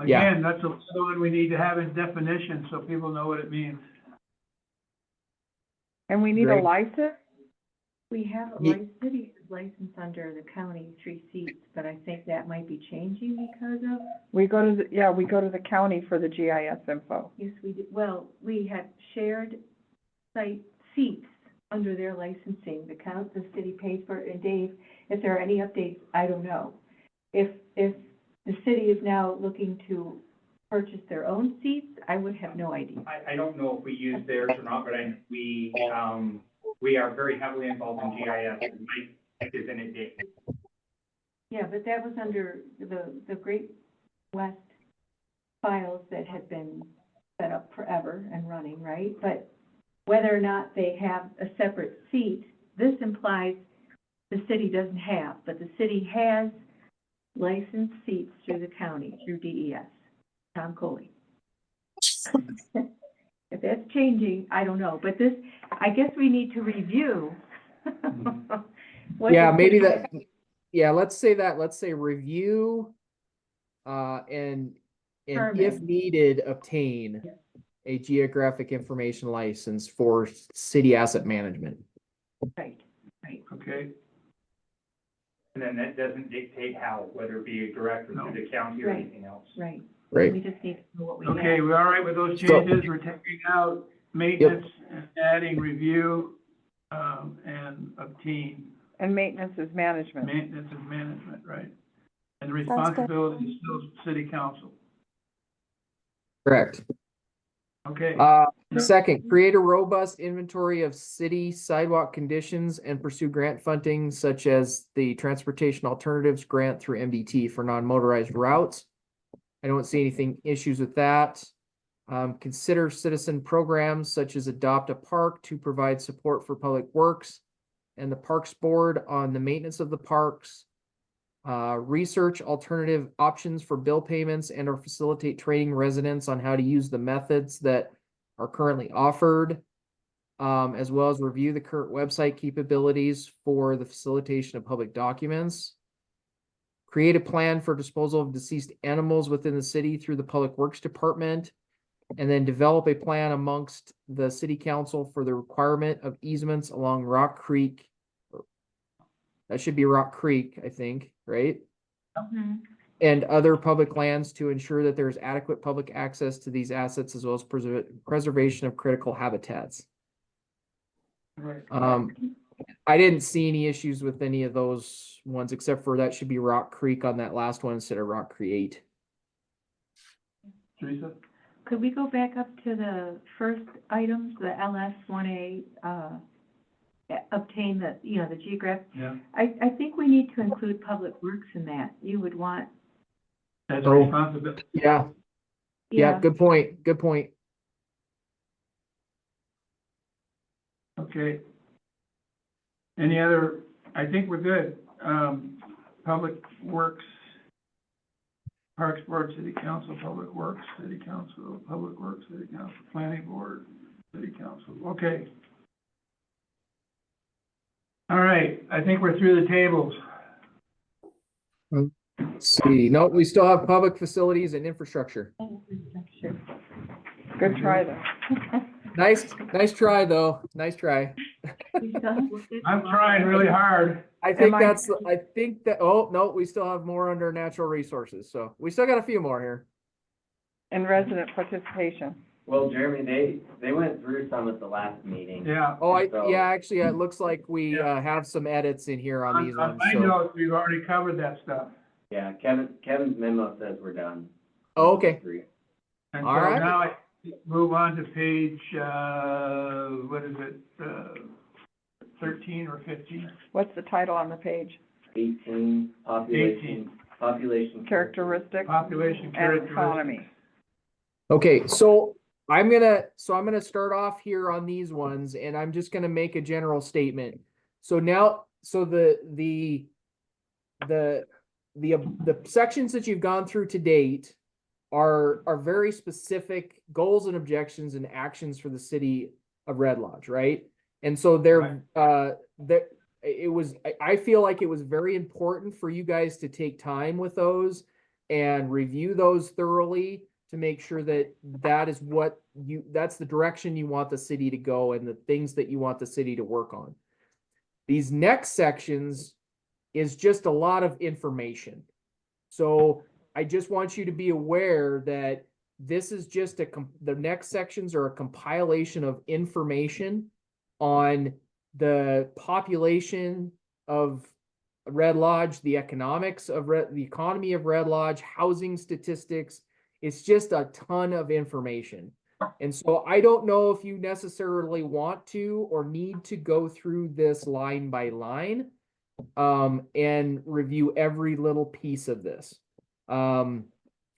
Yeah. Again, that's the one we need to have in definition so people know what it means. And we need a Greg? license? We have a Ye- city is licensed under the county 3 seats, but I think that might be changing because of, We go to the county for the GIS info. yes, we did, well, we had shared site seats under their licensing. The city pays for it, and Dave, if there are any updates, I don't know. If the city is now looking to purchase their own seats, I would have no idea. I don't know if we use theirs or not, but we are very heavily involved in GIS, and Mike is in it daily. Yeah, but that was under the Great West files that had been set up forever and running, right? But whether or not they have a separate seat, this implies the city doesn't have, but the city has licensed seats through the county, through DES, Tom Coley. If that's changing, I don't know, but this, I guess we need to review. what Yeah, the maybe city- that, yeah, let's say review, and if Determine. needed, obtain a geographic information license for city asset management. Right. Okay, And then that doesn't dictate how, whether it be a director No. to the county or Right. anything else. Right. Right. We just need to know what we have. okay, we all right with those So- changes? We're taking out maintenance and adding review, and obtain. And maintenance is management. Maintenance and management, right? And the Sounds good. responsibility is still city council. Correct. Okay, Second, create a robust inventory of city sidewalk conditions and pursue grant funding such as the Transportation Alternatives Grant through MDT for non-motorized routes. I don't see anything issues with that. Consider citizen programs such as Adopt a Park to provide support for public works and the Parks Board on the maintenance of the parks. Research alternative options for bill payments and or facilitate training residents on how to use the methods that are currently offered. As well as review the current website capabilities for the facilitation of public documents. Create a plan for disposal of deceased animals within the city through the Public Works Department. And then develop a plan amongst the city council for the requirement of easements along Rock Creek. That should be Rock Creek, I think, right? Mhm. And other public lands to ensure that there's adequate public access to these assets as well as preservation of critical habitats. right. I didn't see any issues with any of those ones, except for that should be Rock Creek on that last one instead of Rock Create. Teresa? Could we go back up to the first items, the LS 1A, obtain the, the geographic? Yeah. I think we need to include public works in that. You would want, That's a Oh. responsibility. Yeah, good point, good point. Okay. Any other, I think we're good. Public Works, Parks Board, City Council, Public Works, City Council, Public Works, City Council, Planning Board, City Council, okay. All right, I think we're through the tables. Let's see, no, we still have public facilities and infrastructure. sure. Good try though. Nice try, though, nice try. I'm trying really hard. I think Am I- oh, no, we still have more under natural resources, so we still got a few more here. And resident participation. Well, Jeremy, they went through some at the last meeting. Yeah. Oh, So- yeah, actually, it looks like we, Yeah. have some edits in here on these On ones, my so. notes, we've already covered that stuff. Yeah, Kevin's memo says we're done. Oh, okay. Three. And All so right. now I move on to page, what is it, 13 or 15? What's the title on the page? 18, population. Characteristics Population and characteristics. economy. Okay, so I'm gonna start off here on these ones, and I'm just gonna make a general statement. So now, so the sections that you've gone through to date are very specific goals and objections and actions for the city of Red Lodge, right? And so I feel like it was very important for you guys to take time with those and review those thoroughly to make sure that that's the direction you want the city to go and the things that you want the city to work on. These next sections is just a lot of information. So I just want you to be aware that this is just the next sections are a compilation of information on the population of Red Lodge, the economics of the economy of Red Lodge, housing statistics. It's just a ton of information. And so I don't know if you necessarily want to or need to go through this line by line and review every little piece of this.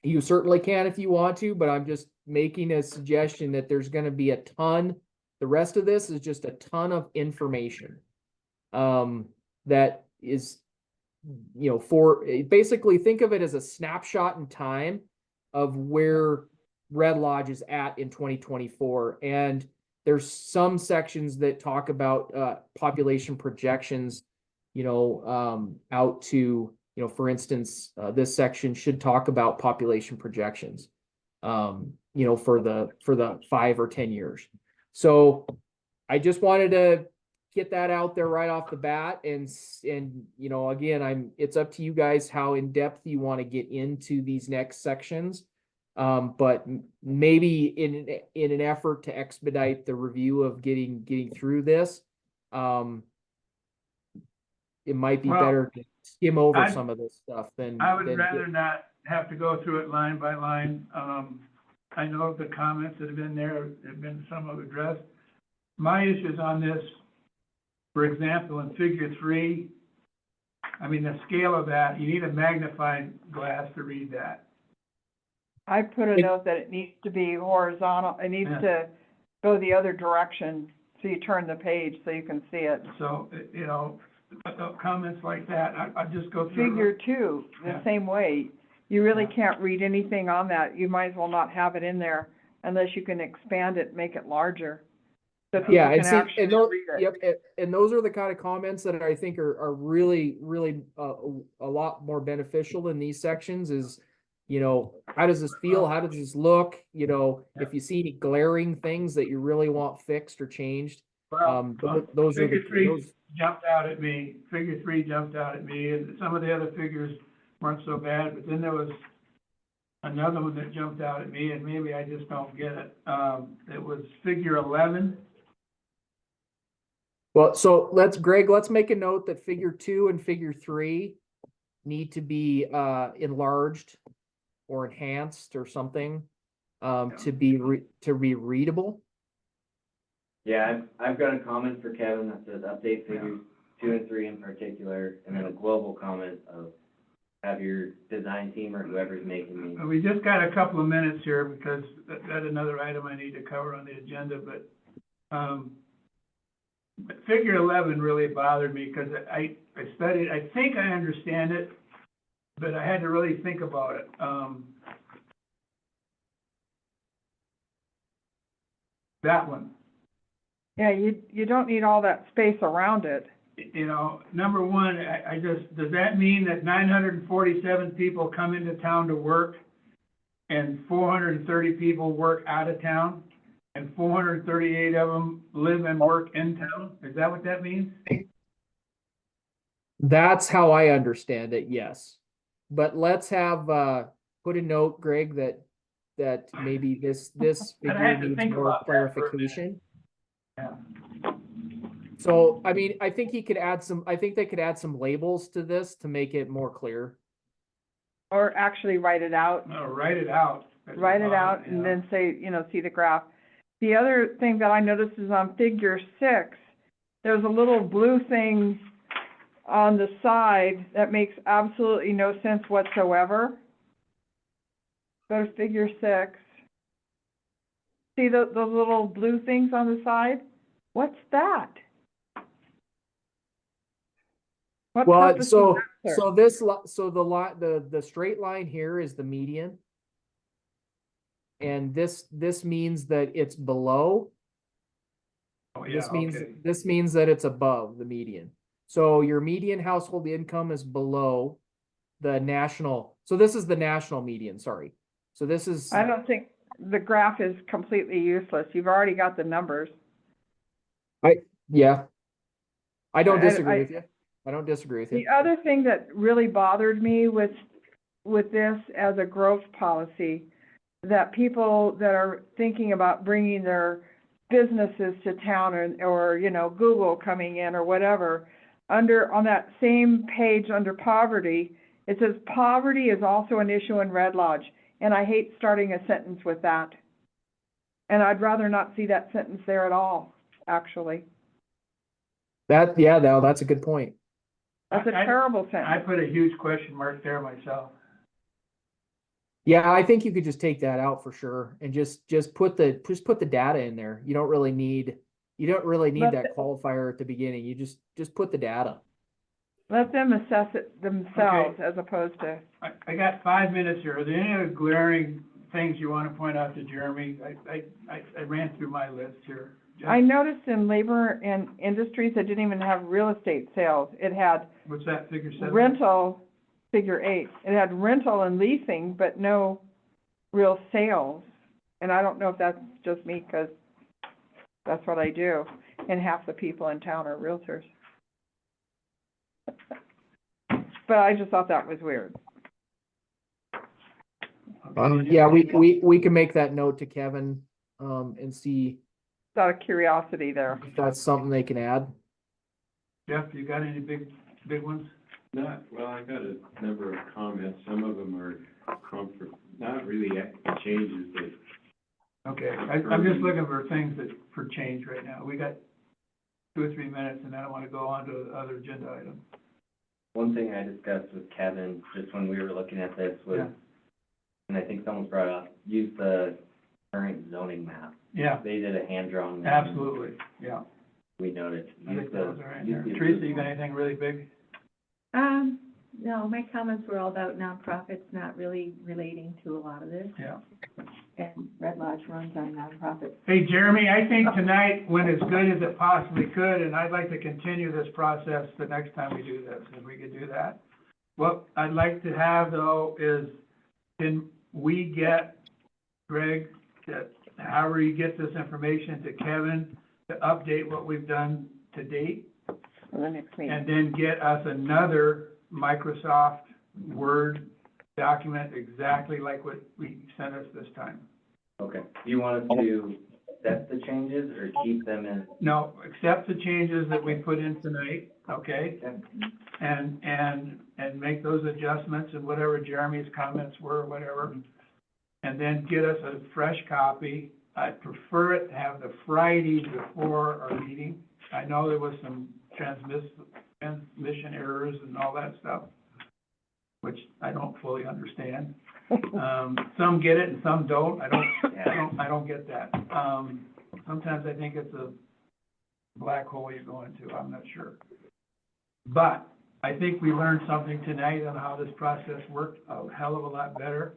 You certainly can if you want to, but I'm just making a suggestion that there's going to be a ton. The rest of this is just a ton of information that is, for basically think of it as a snapshot in time of where Red Lodge is at in 2024. And there's some sections that talk about population projections, out to, for instance, this section should talk about population projections, for the 5 or 10 years. So I just wanted to get that out there right off the bat and, you know, again, it's up to you guys how in depth you want to get into these next sections. But maybe in an effort to expedite the review of getting through this, it might be Well, better to skim over I'd- some of this stuff than. I would than rather get- not have to go through it line by line. I know the comments that have been there have been somewhat addressed. My issues on this, for example, in figure 3, I mean, the scale of that, you need a magnifying glass to read that. I put a note that it needs to be horizontal, it needs Yeah. to go the other direction, so you turn the page so you can see it. So, you know, comments like that, I just go through. Figure 2, Yeah. the same way, you really Yeah. can't read anything on that, you might as well not have it in there unless you can expand it, make it larger. So people Yeah, and can see, actually and those, read it. yep, and those are the kind of comments that I think are really, really, a lot more beneficial in these sections is, you know, how does this feel? How does this look? You know, if you see any glaring things that you really want fixed or changed, Well, those are figure the, 3 those, jumped out at me, figure 3 jumped out at me, and some of the other figures weren't so bad, but then there was another one that jumped out at me, and maybe I just don't get it. It was figure 11. well, so Greg, let's make a note that figure 2 and figure 3 need to be, enlarged or enhanced or something, to be readable. Yeah, I've got a comment for Kevin that says update figures 2 and 3 in particular, and then a global comment of have your design team or whoever's making these. We just got a couple of minutes here because that's another item I need to cover on the agenda, but figure 11 really bothered me because I studied, I think I understand it, but I had to really think about it. That one. Yeah, you don't need all that space around it. You know, number one, I just, does that mean that 947 people come into town to work and 430 people work out of town and 438 of them live and work in town? Is that what that means? That's how I understand it, yes. But let's have, put a note, Greg, that maybe this And I figure had to needs think more about that for a minute. clarification. Yeah. So, I mean, I think they could add some labels to this to make it more clear. Or actually write it out. No, write it out. Write it out and then say, see the graph. The other thing that I noticed is on figure 6, there's a little blue thing on the side that makes absolutely no sense whatsoever. Go to figure 6. See those little blue things on the side? What's that? What Well, purpose so, does that serve? so the straight line here is the median. And this means that it's below. Oh, yeah, okay. This means that it's above the median. So your median household income is below the national. So this is the national median, sorry. So this is. I don't think the graph is completely useless. You've already got the numbers. Yeah. I don't I- disagree I- with you. I don't disagree with you. The other thing that really bothered me with this as a growth policy, that people that are thinking about bringing their businesses to town or Google coming in or whatever, on that same page under poverty, it says poverty is also an issue in Red Lodge. And I hate starting a sentence with that. And I'd rather not see that sentence there at all, actually. That's a good point. That's a I- terrible I sentence. put a huge question mark there myself. Yeah, I think you could just take that out for sure and just put the data in there. You don't really need But that qualifier at the beginning. You just put the data. Let them assess it themselves as opposed to, I got 5 minutes here. Are there any other glaring things you want to point out to Jeremy? I ran through my list here. I noticed in labor and industries, it didn't even have real estate sales. It had What's that, figure 7? rental, figure 8. It had rental and leasing, but no real sales. And I don't know if that's just me, because that's what I do. and half the people in town are realtors. But I just thought that was weird. Yeah, we can make that note to Kevin, and see Just out of curiosity there. if that's something they can add. Jeff, you got any big ones? Well, I got a number of comments. Some of them are not really changes, but Okay, I'm just looking for things for change right now. We got 2 or 3 minutes, and then I want to go on to the other agenda items. One thing I discussed with Kevin, just when we were looking at this, was, Yeah. and I think someone's brought up, use the current zoning map. Yeah, They did a hand-drawn map. absolutely, yeah. We noted. I use think the- those are in use there. the- Teresa, you got anything really big? No, my comments were all about nonprofits, not really relating to a lot of this, Yeah. and Red Lodge runs on nonprofits. Hey, Jeremy, I think tonight went as good as it possibly could, and I'd like to continue this process the next time we do this, if we could do that. What I'd like to have, though, is, can we get Greg, however you get this information to Kevin, to update what we've done to date, For the next meeting. and then get us another Microsoft Word document exactly like what we sent us this time? Okay. Do you want us to accept the changes or keep them in? No, accept the changes that we put in tonight, okay? And make those adjustments and whatever Jeremy's comments were, whatever. And then get us a fresh copy. I'd prefer it to have the Friday before our meeting. I know there was some transmission errors and all that stuff, which I don't fully understand. Some get it and some don't. I don't get that. Sometimes I think it's a black hole you go into, I'm not sure. But I think we learned something tonight on how this process worked a hell of a lot better.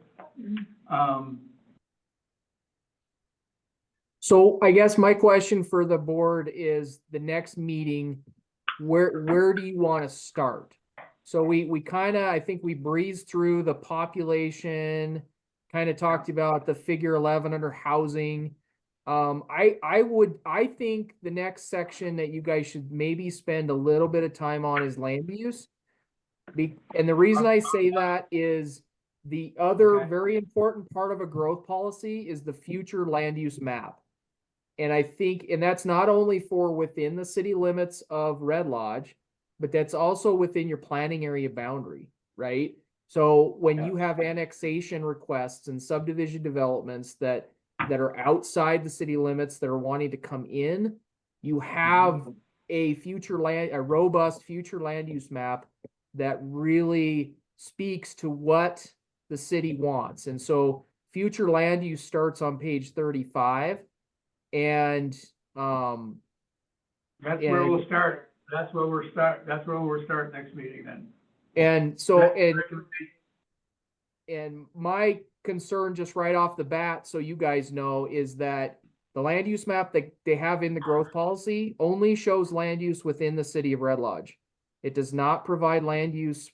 So I guess my question for the board is the next meeting, where do you want to start? So we kind of, I think we breezed through the population, kind of talked about the figure 11 under housing. I think the next section that you guys should maybe spend a little bit of time on is land use. And the reason I say that is the other Okay. very important part of a growth policy is the future land use map. And I think, and that's not only for within the city limits of Red Lodge, but that's also within your planning area boundary, right? So when you have annexation requests and subdivision developments that are outside the city limits that are wanting to come in, you have a robust future land use map that really speaks to what the city wants. And so future land use starts on page 35. And That's where we'll start. That's where we'll start next meeting then. and so and my concern just right off the bat, so you guys know, is that the land use map that they have in the growth policy only shows land use within the city of Red Lodge. It does not provide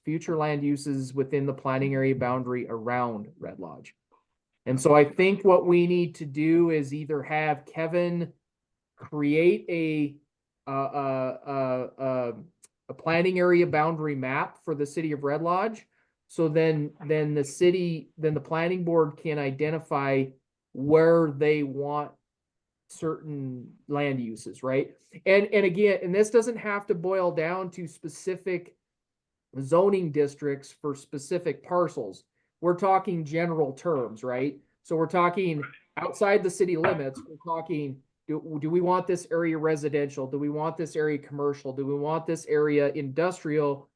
future land uses within the planning area boundary around Red Lodge. And so I think what we need to do is either have Kevin create a planning area boundary map for the city of Red Lodge. So then the planning board can identify where they want certain land uses, right? And again, and this doesn't have to boil down to specific zoning districts for specific parcels. We're talking general terms, right? So we're talking outside the city limits, we're talking, do we want this area residential? Do we want this area commercial? Do we want this area industrial?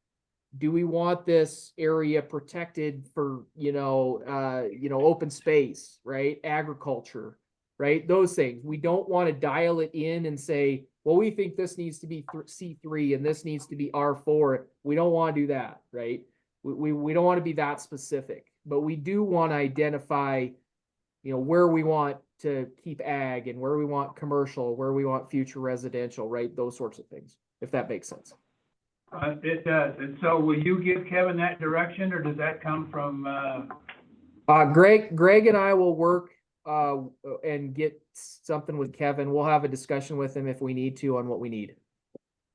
Do we want this area protected for, open space, right? Agriculture, right? Those things. We don't want to dial it in and say, well, we think this needs to be C3 and this needs to be R4. We don't want to do that, right? We don't want to be that specific, but we do want to identify, where we want to keep ag and where we want commercial, where we want future residential, right? Those sorts of things, if that makes sense. It does. And so will you give Kevin that direction, or does that come from, Greg and I will work and get something with Kevin. We'll have a discussion with him if we need to on what we need.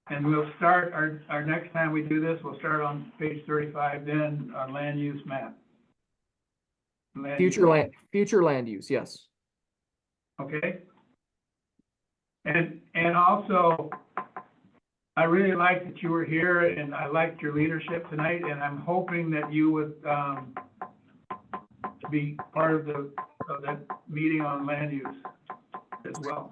And we'll start, our next time we do this, we'll start on page 35, then on land use map. Future land use, yes. Okay? And also, I really liked that you were here, and I liked your leadership tonight, and I'm hoping that you would, be part of that meeting on land use as well.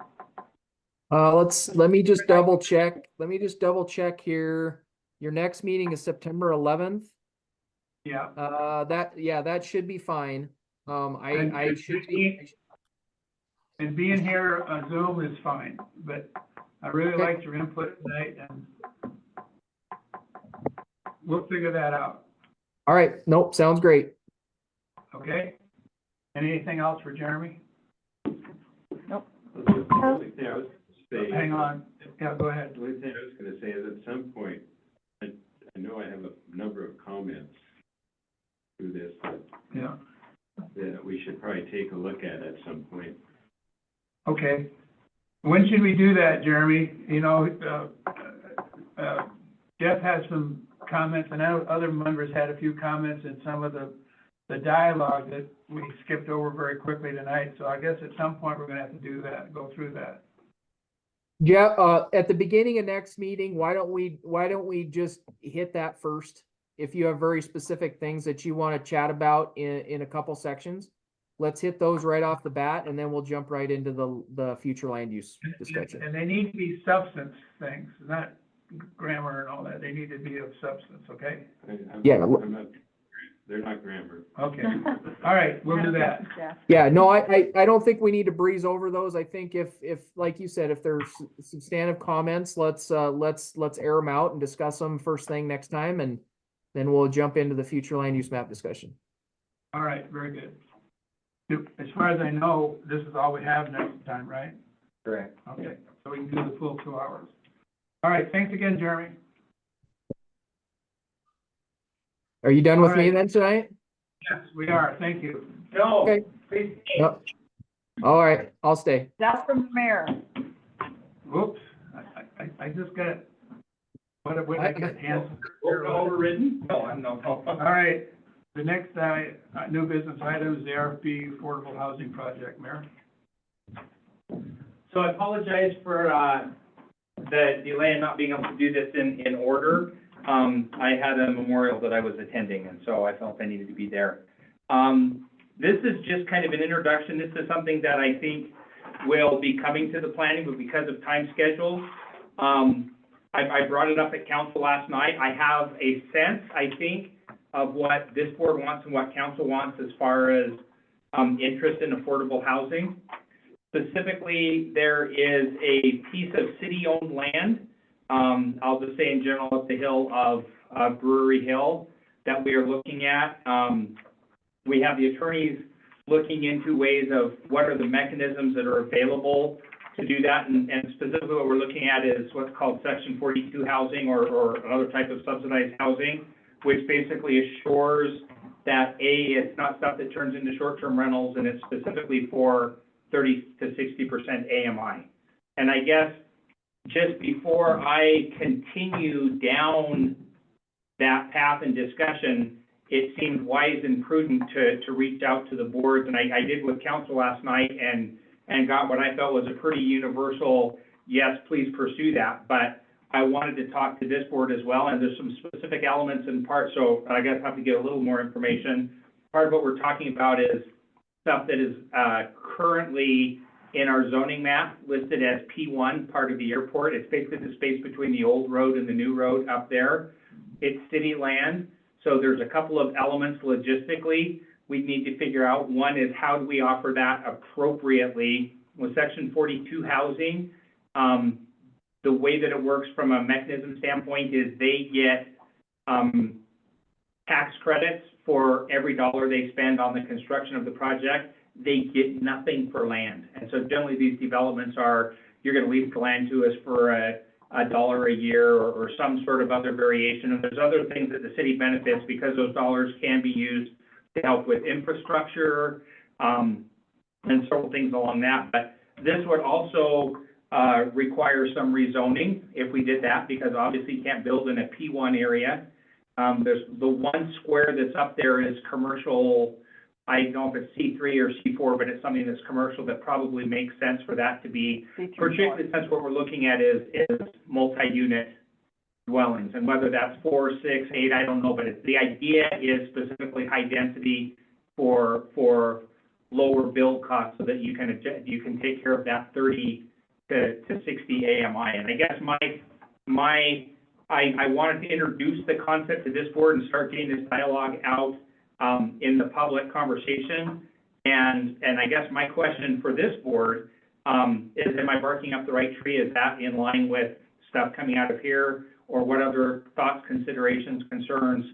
Let me just double check here. Your next meeting is September 11th. Yeah. That should be fine. I should be. And being here on Zoom is fine, but I really Okay. liked your input tonight, and we'll figure that out, All right, nope, sounds great. okay? Anything else for Jeremy? Nope. The only thing I was gonna say. Hang on, yeah, go ahead. The only thing I was gonna say is at some point, I know I have a number of comments through this Yeah, that we should probably take a look at some point. okay. When should we do that, Jeremy? You know, Jeff has some comments, and other members had a few comments in some of the dialogue that we skipped over very quickly tonight, so I guess at some point we're gonna have to do that, go through that. Yeah, at the beginning of next meeting, why don't we just hit that first? If you have very specific things that you want to chat about in a couple sections, let's hit those right off the bat, and then we'll jump right into the future land use discussion. And they need to be substance things, not grammar and all that, they need to be of substance, okay? They're not grammar. Okay, all right, we'll do that. Yeah, no, I don't think we need to breeze over those. I think if like you said, if there's substantive comments, let's air them out and discuss them first thing next time, and then we'll jump into the future land use map discussion. All right, very good. As far as I know, this is all we have next time, right? Correct. Okay, so we can do the full 2 hours. All right, thanks again, Jeremy. Are you done with All me right. then tonight? Yes, we are, thank you. No, Okay. please. Yep. All right, I'll stay. That's from the mayor. Whoops, I just got, what did I get, hands? Overridden? No, no. All right, the next, new business item is the RFP Affordable Housing Project, Mayor. So I apologize for, the delay in not being able to do this in order. I had a memorial that I was attending, and so I felt I needed to be there. This is just kind of an introduction. This is something that I think will be coming to the planning, but because of time schedule, I brought it up at council last night. I have a sense, I think, of what this board wants and what council wants as far as interest in affordable housing. Specifically, there is a piece of city-owned land, I'll just say in general, up the hill of Brewery Hill that we are looking at. We have the attorneys looking into ways of what are the mechanisms that are available to do that, and specifically what we're looking at is what's called Section 42 housing or another type of subsidized housing, which basically assures that it's not stuff that turns into short-term rentals, and it's specifically for 30 to 60% AMI. And I guess just before I continue down that path and discussion, it seemed wise and prudent to reach out to the boards, and I did with council last night and got what I felt was a pretty universal, yes, please pursue that. But I wanted to talk to this board as well, and there's some specific elements in part, so I guess I have to get a little more information. Part of what we're talking about is stuff that is currently in our zoning map listed as P1, part of the airport. It's basically the space between the old road and the new road up there. It's city land, so there's a couple of elements logistically we need to figure out. One is how do we offer that appropriately with Section 42 housing. The way that it works from a mechanism standpoint is they get tax credits for every dollar they spend on the construction of the project. They get nothing for land. And so generally these developments are, you're going to lease the land to us for $1 a year or some sort of other variation. And there's other things that the city benefits because those dollars can be used to help with infrastructure, and several things along that. But this would also require some rezoning if we did that, because obviously you can't build in a P1 area. There's the one square that's up there is commercial. I don't know if it's C3 or C4, but it's something that's commercial that probably makes sense for that to be, particularly since what we're looking at is multi-unit dwellings, and whether that's 4, 6, 8, I don't know, but the idea is specifically high density for lower build costs, so that you can take care of that 30 to 60 AMI. And I guess I wanted to introduce the concept to this board and start getting this dialogue out in the public conversation. And I guess my question for this board is, am I barking up the right tree? Is that in line with stuff coming out of here? Or what other thoughts, considerations, concerns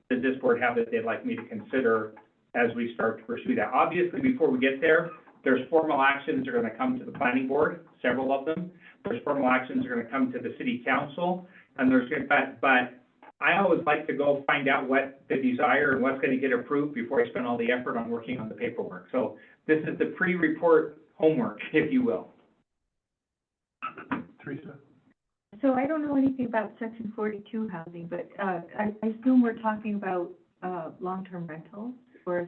does this board have that they'd like me to consider as we start to pursue that? Obviously, before we get there, there's formal actions that are going to come to the planning board, several of them. There's formal actions that are going to come to the city council, and but I always like to go find out what the desire and what's going to get approved before I spend all the effort on working on the paperwork. So this is the pre-report homework, if you will. Teresa? So I don't know anything about section 42 housing, but, I assume we're talking about, long-term rentals, or is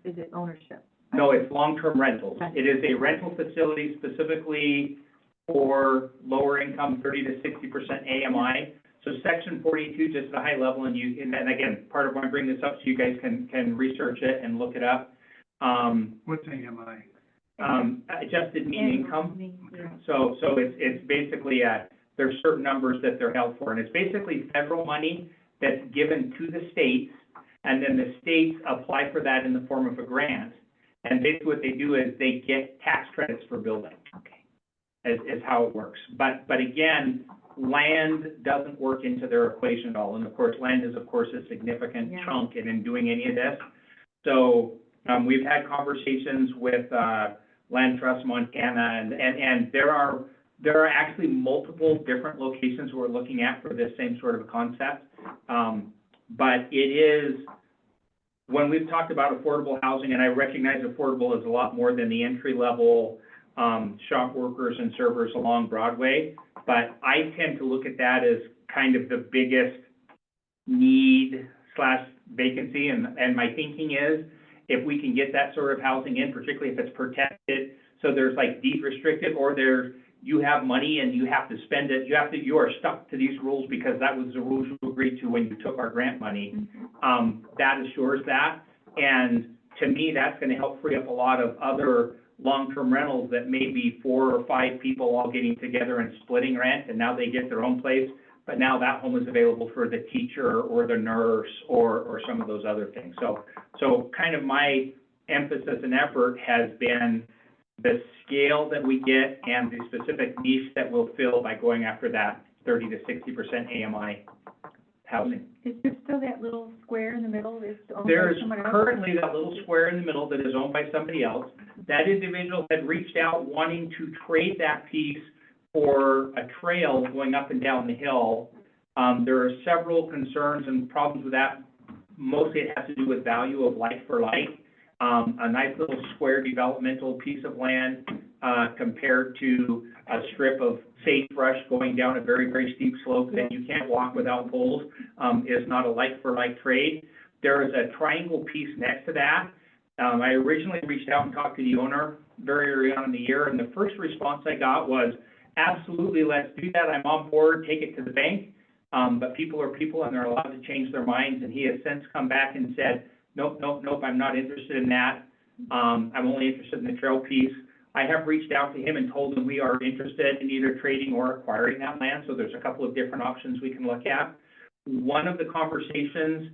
it ownership? No, it's long-term rentals. It is a rental facility specifically for lower income, 30 to 60% AMI. So section 42, just at a high level, and again, part of why I bring this up so you guys can research it and look it up. What's AMI? Adjusted mean income. Yeah. So it's basically, there's certain numbers that they're held for, and it's basically federal money that's given to the states, and then the states apply for that in the form of a grant. And basically what they do is they get tax credits for building. Okay. Is how it works. But again, land doesn't work into their equation at all. And of course, land is of course a significant Yeah. chunk in doing any of this. So we've had conversations with Land Trust Montana, and there are actually multiple different locations we're looking at for this same sort of a concept. But it is, when we've talked about affordable housing, and I recognize affordable is a lot more than the entry level shop workers and servers along Broadway, but I tend to look at that as kind of the biggest need / vacancy, and my thinking is, if we can get that sort of housing in, particularly if it's protected, so there's like deed restricted, or you have money and you have to spend it, you are stuck to these rules because that was the rules you agreed to when you took our grant money. That assures that, and to me, that's going to help free up a lot of other long-term rentals that may be 4 or 5 people all getting together and splitting rent, and now they get their own place, but now that home is available for the teacher or the nurse or some of those other things. So kind of my emphasis and effort has been the scale that we get and the specific niche that we'll fill by going after that 30 to 60% AMI housing. Is there still that little square in the middle is owned by There's someone else? currently that little square in the middle that is owned by somebody else. That individual had reached out wanting to trade that piece for a trail going up and down the hill. There are several concerns and problems with that. Mostly it has to do with value of like for like. A nice little square developmental piece of land compared to a strip of sagebrush going down a very, very steep slope that you can't walk without poles is not a like for like trade. There is a triangle piece next to that. I originally reached out and talked to the owner very early on in the year, and the first response I got was, absolutely, let's do that. I'm on board, take it to the bank. But people are people and they're allowed to change their minds. And he has since come back and said, nope, I'm not interested in that. I'm only interested in the trail piece. I have reached out to him and told him we are interested in either trading or acquiring that land. So there's a couple of different options we can look at. One of the conversations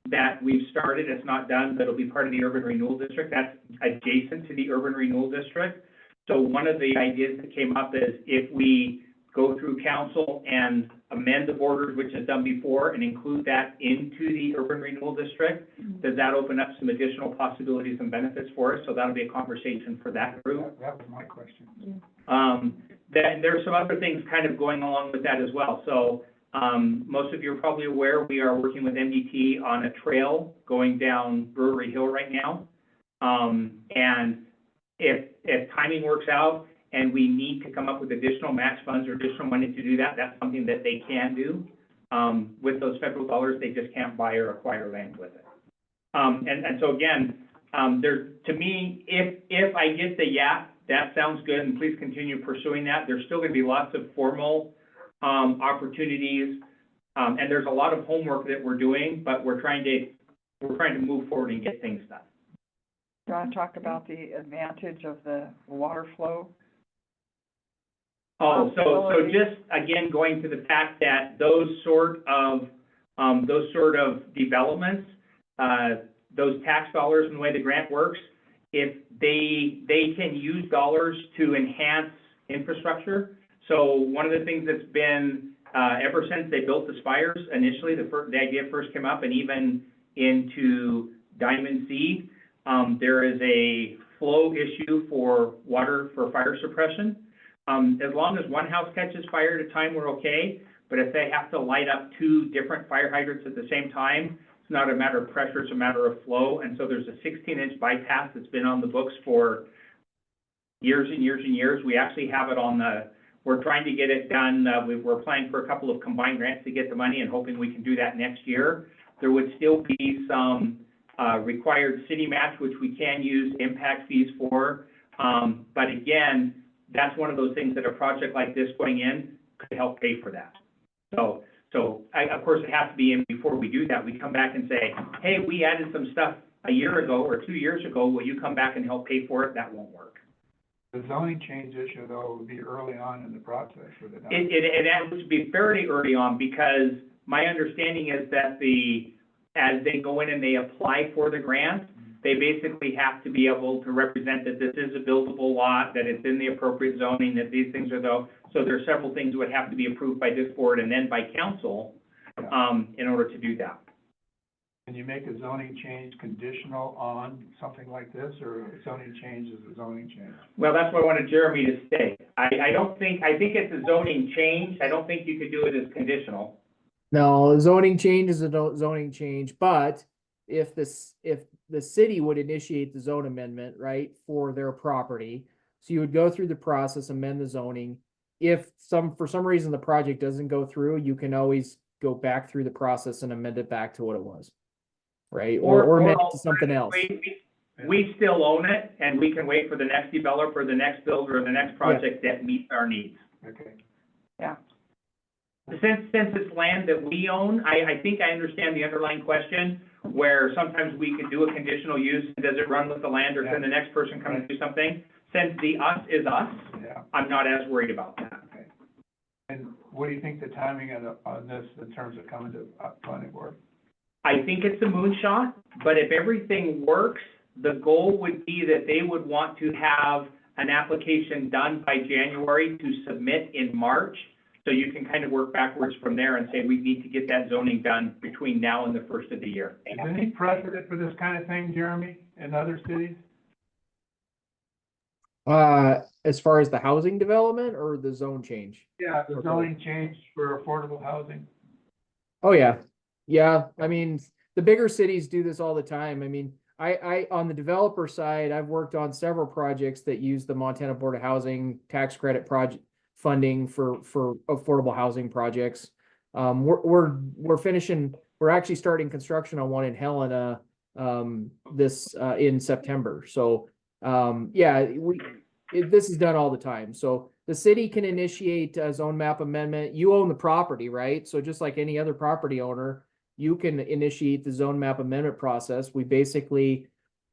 that we've started, it's not done, but it'll be part of the urban renewal district. That's adjacent to the urban renewal district. So one of the ideas that came up is if we go through council and amend the borders, which is done before, and include that into the urban renewal district, does that open up some additional possibilities and benefits for us? So that'll be a conversation for that group. That was my question. Then there's some other things kind of going along with that as well. So most of you are probably aware we are working with MDT on a trail going down Brewery Hill right now. And if if timing works out and we need to come up with additional match funds or additional money to do that, that's something that they can do. With those federal dollars, they just can't buy or acquire land with it. And so again, to me, if I get the that sounds good, and please continue pursuing that, there's still gonna be lots of formal, opportunities. And there's a lot of homework that we're doing, but we're trying to move forward and get things done. John talked about the advantage of the water flow. Oh, so just again, going to the fact that those sort of developments, those tax dollars and the way the grant works, if they can use dollars to enhance infrastructure. So one of the things that's been, ever since they built the spires initially, the idea first came up, and even into Diamond Seed, there is a flow issue for water for fire suppression. As long as one house catches fire at a time, we're okay. But if they have to light up 2 different fire hydrants at the same time, it's not a matter of pressure, it's a matter of flow. And so there's a 16-inch bypass that's been on the books for years and years and years. We actually have it on we're trying to get it done. We're applying for a couple of combined grants to get the money and hoping we can do that next year. There would still be some required city match, which we can use impact fees for. But again, that's one of those things that a project like this going in could help pay for that. So of course, it has to be in before we do that. We come back and say, hey, we added some stuff a year ago or 2 years ago. Will you come back and help pay for it? That won't work. The zoning change issue, though, would be early on in the process for the. It would be fairly early on, because my understanding is that as they go in and they apply for the grant, they basically have to be able to represent that this is a buildable lot, that it's in the appropriate zoning, that these things are though. So there are several things that would have to be approved by this board and then by council, in order to do that. Can you make a zoning change conditional on something like this, or a zoning change is a zoning change? Well, that's what I wanted Jeremy to say. I think it's a zoning change. I don't think you could do it as conditional. No, zoning change is a zoning change, but if the city would initiate the zone amendment, right, for their property, so you would go through the process, amend the zoning. If for some reason the project doesn't go through, you can always go back through the process and amend it back to what it was, right? Or amend it to something else. We still own it, and we can wait for the next developer, the next builder, or the next project that meets our needs. Okay. Yeah. Since it's land that we own, I think I understand the underlying question, where sometimes we could do a conditional use, and does it run with the land, or can the next person come and do something? Since the us is us, I'm not as worried about that. Okay. And what do you think the timing on this in terms of coming to planning board? I think it's a moonshot, but if everything works, the goal would be that they would want to have an application done by January to submit in March. So you can kind of work backwards from there and say, we need to get that zoning done between now and the first of the year. Is there any precedent for this kind of thing, Jeremy, in other cities? As far as the housing development or the zone change? Yeah, the zoning change for affordable housing. Oh, yeah. Yeah, I mean, the bigger cities do this all the time. I mean, I on the developer side, I've worked on several projects that use the Montana Board of Housing tax credit project funding for affordable housing projects. We're finishing, we're actually starting construction on one in Helena, in September. So, yeah, this is done all the time. So the city can initiate a zone map amendment. You own the property, right? So just like any other property owner, you can initiate the zone map amendment process. We basically,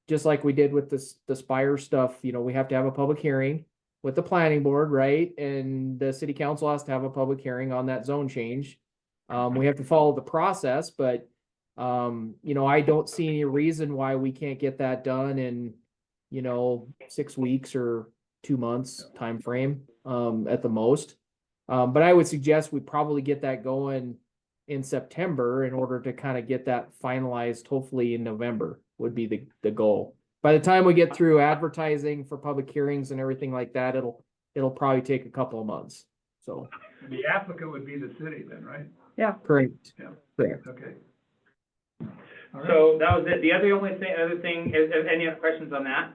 just like we did with the Spire stuff, you know, we have to have a public hearing with the planning board, right? And the city council has to have a public hearing on that zone change. We have to follow the process, but, you know, I don't see any reason why we can't get that done in, you know, 6 weeks or 2 months timeframe, at the most. But I would suggest we probably get that going in September in order to kind of get that finalized, hopefully in November would be the goal. By the time we get through advertising for public hearings and everything like that, it'll probably take a couple of months. So The applicant would be the city then, right? Yeah. correct. Yeah. Correct. Okay. All right. So that was it. The other thing is, any other questions on that?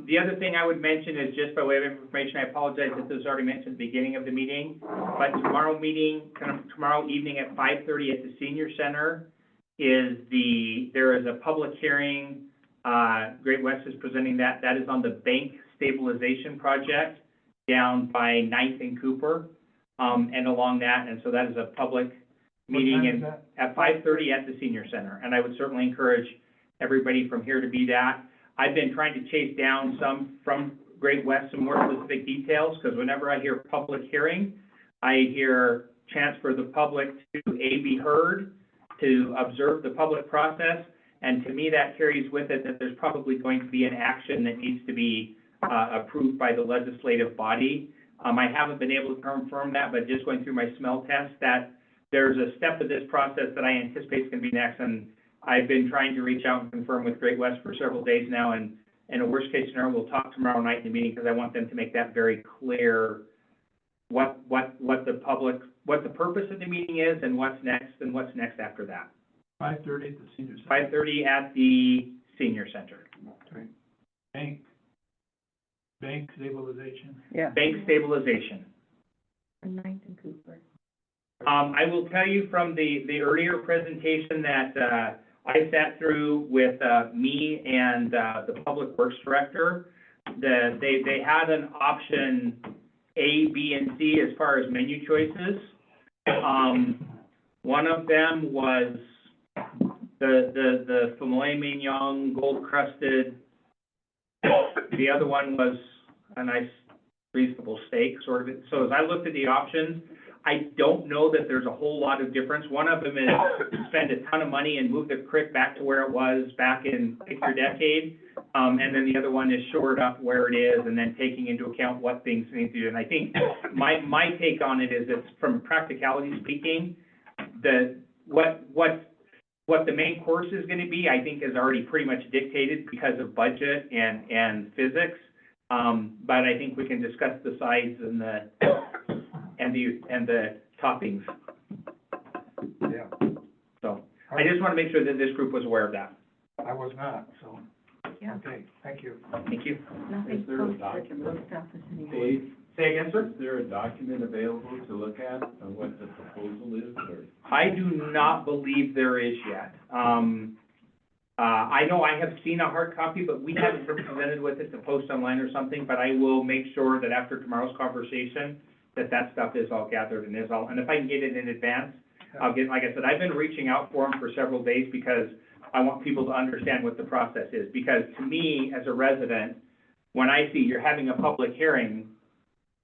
The other thing I would mention is just by way of information, I apologize if this was already mentioned at the beginning of the meeting, but tomorrow evening at 5:30 at the senior center there is a public hearing. Great West is presenting that. That is on the bank stabilization project down by Ninth and Cooper, and along that. And so that is a public meeting What time is that? at 5:30 at the senior center. And I would certainly encourage everybody from here to be that. I've been trying to chase down some from Great West, some more specific details, because whenever I hear public hearing, I hear chance for the public to be heard, to observe the public process, and to me, that carries with it that there's probably going to be an action that needs to be approved by the legislative body. I haven't been able to confirm that, but just going through my smell test, that there's a step of this process that I anticipate is going to be next, and I've been trying to reach out and confirm with Great West for several days now, and in a worst case scenario, we'll talk tomorrow night in the meeting, because I want them to make that very clear, what the purpose of the meeting is, and what's next after that. 5:30 at the senior center. 5:30 at the senior center. Okay. Bank stabilization. Yeah. Bank stabilization. Ninth and Cooper. I will tell you from the earlier presentation that, I sat through with, me and, the Public Works Director, that they had an option A, B, and C as far as menu choices. One of them was the filet mignon, gold crusted. The other one was a nice reasonable steak, sort of. So as I looked at the options, I don't know that there's a whole lot of difference. One of them is spend a ton of money and move the crick back to where it was back in pick your decade. And then the other one is shore it up where it is and then taking into account what things need to do. And I think my take on it is it's, from practicality speaking, what the main course is gonna be, I think is already pretty much dictated because of budget and physics. But I think we can discuss the sides and the toppings. Yeah, So I just want to make sure that this group was aware of that. I was not, so, Yeah, okay, thank you. Thank you. nothing Is there a posted at the document? post office anymore. Dave, Say again, sir? is there a document available to look at on what the proposal is, or? I do not believe there is yet. I know I have seen a hard copy, but we haven't been presented with it to post online or something, but I will make sure that after tomorrow's conversation, that stuff is all gathered and and if I can get it in advance, I'll get, like I said, I've been reaching out for them for several days because I want people to understand what the process is. Because to me, as a resident, when I see you're having a public hearing,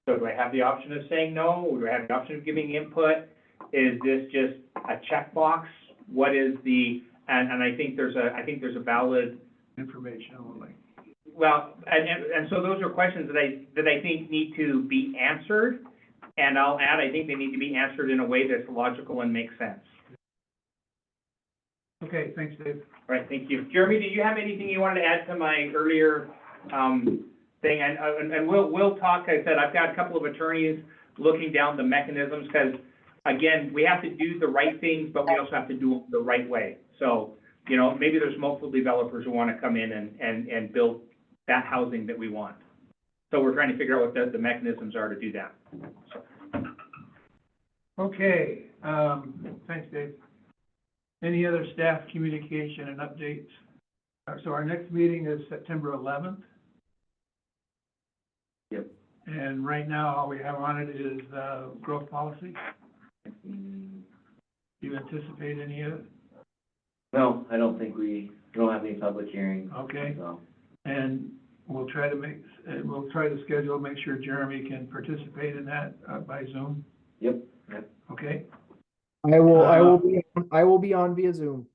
so do I have the option of saying no, or do I have the option of giving input? Is this just a checkbox? What is the, and I think there's a valid, Information only. well, and so those are questions that I think need to be answered. And I'll add, I think they need to be answered in a way that's logical and makes sense. Okay, thanks, Dave. All right, thank you. Jeremy, do you have anything you wanted to add to my earlier, thing? And we'll talk, I said, I've got a couple of attorneys looking down the mechanisms, because again, we have to do the right things, but we also have to do them the right way. So, you know, maybe there's multiple developers who want to come in and build that housing that we want. So we're trying to figure out what the mechanisms are to do that. Okay, thanks, Dave. Any other staff communication and updates? So our next meeting is September 11th. Yep. And right now, all we have on it is, growth policy. Do you anticipate any of it? No, I don't think we don't have any public hearings, Okay, so. and we'll try to schedule, make sure Jeremy can participate in that, by Zoom, Yep. okay? I will be on via Zoom.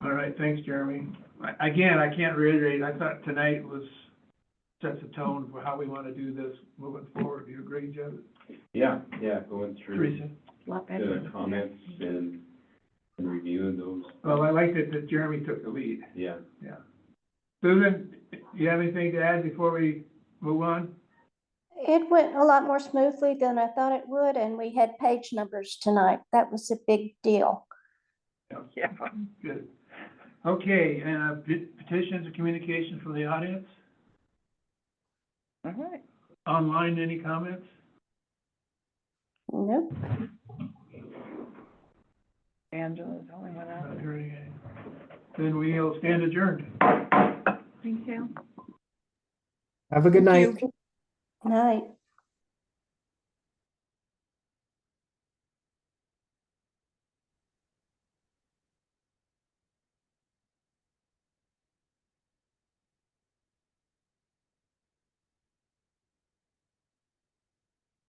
All right, thanks, Jeremy. Again, I can't reiterate, I thought tonight sets a tone for how we want to do this moving forward. Do you agree, Jeff? Yeah, going through Teresa? the comments and reviewing those, Well, I liked it that Jeremy took the lead. yeah. Susan, do you have anything to add before we move on? It went a lot more smoothly than I thought it would, and we had page numbers tonight. That was a big deal. Yeah. Good. Okay, and petitions and communications from the audience? All right. Online, any comments? Nope. Angela's the only one out. Not hearing any. Then we'll stand adjourned. Thank you. Have a good Thank night. you. Night.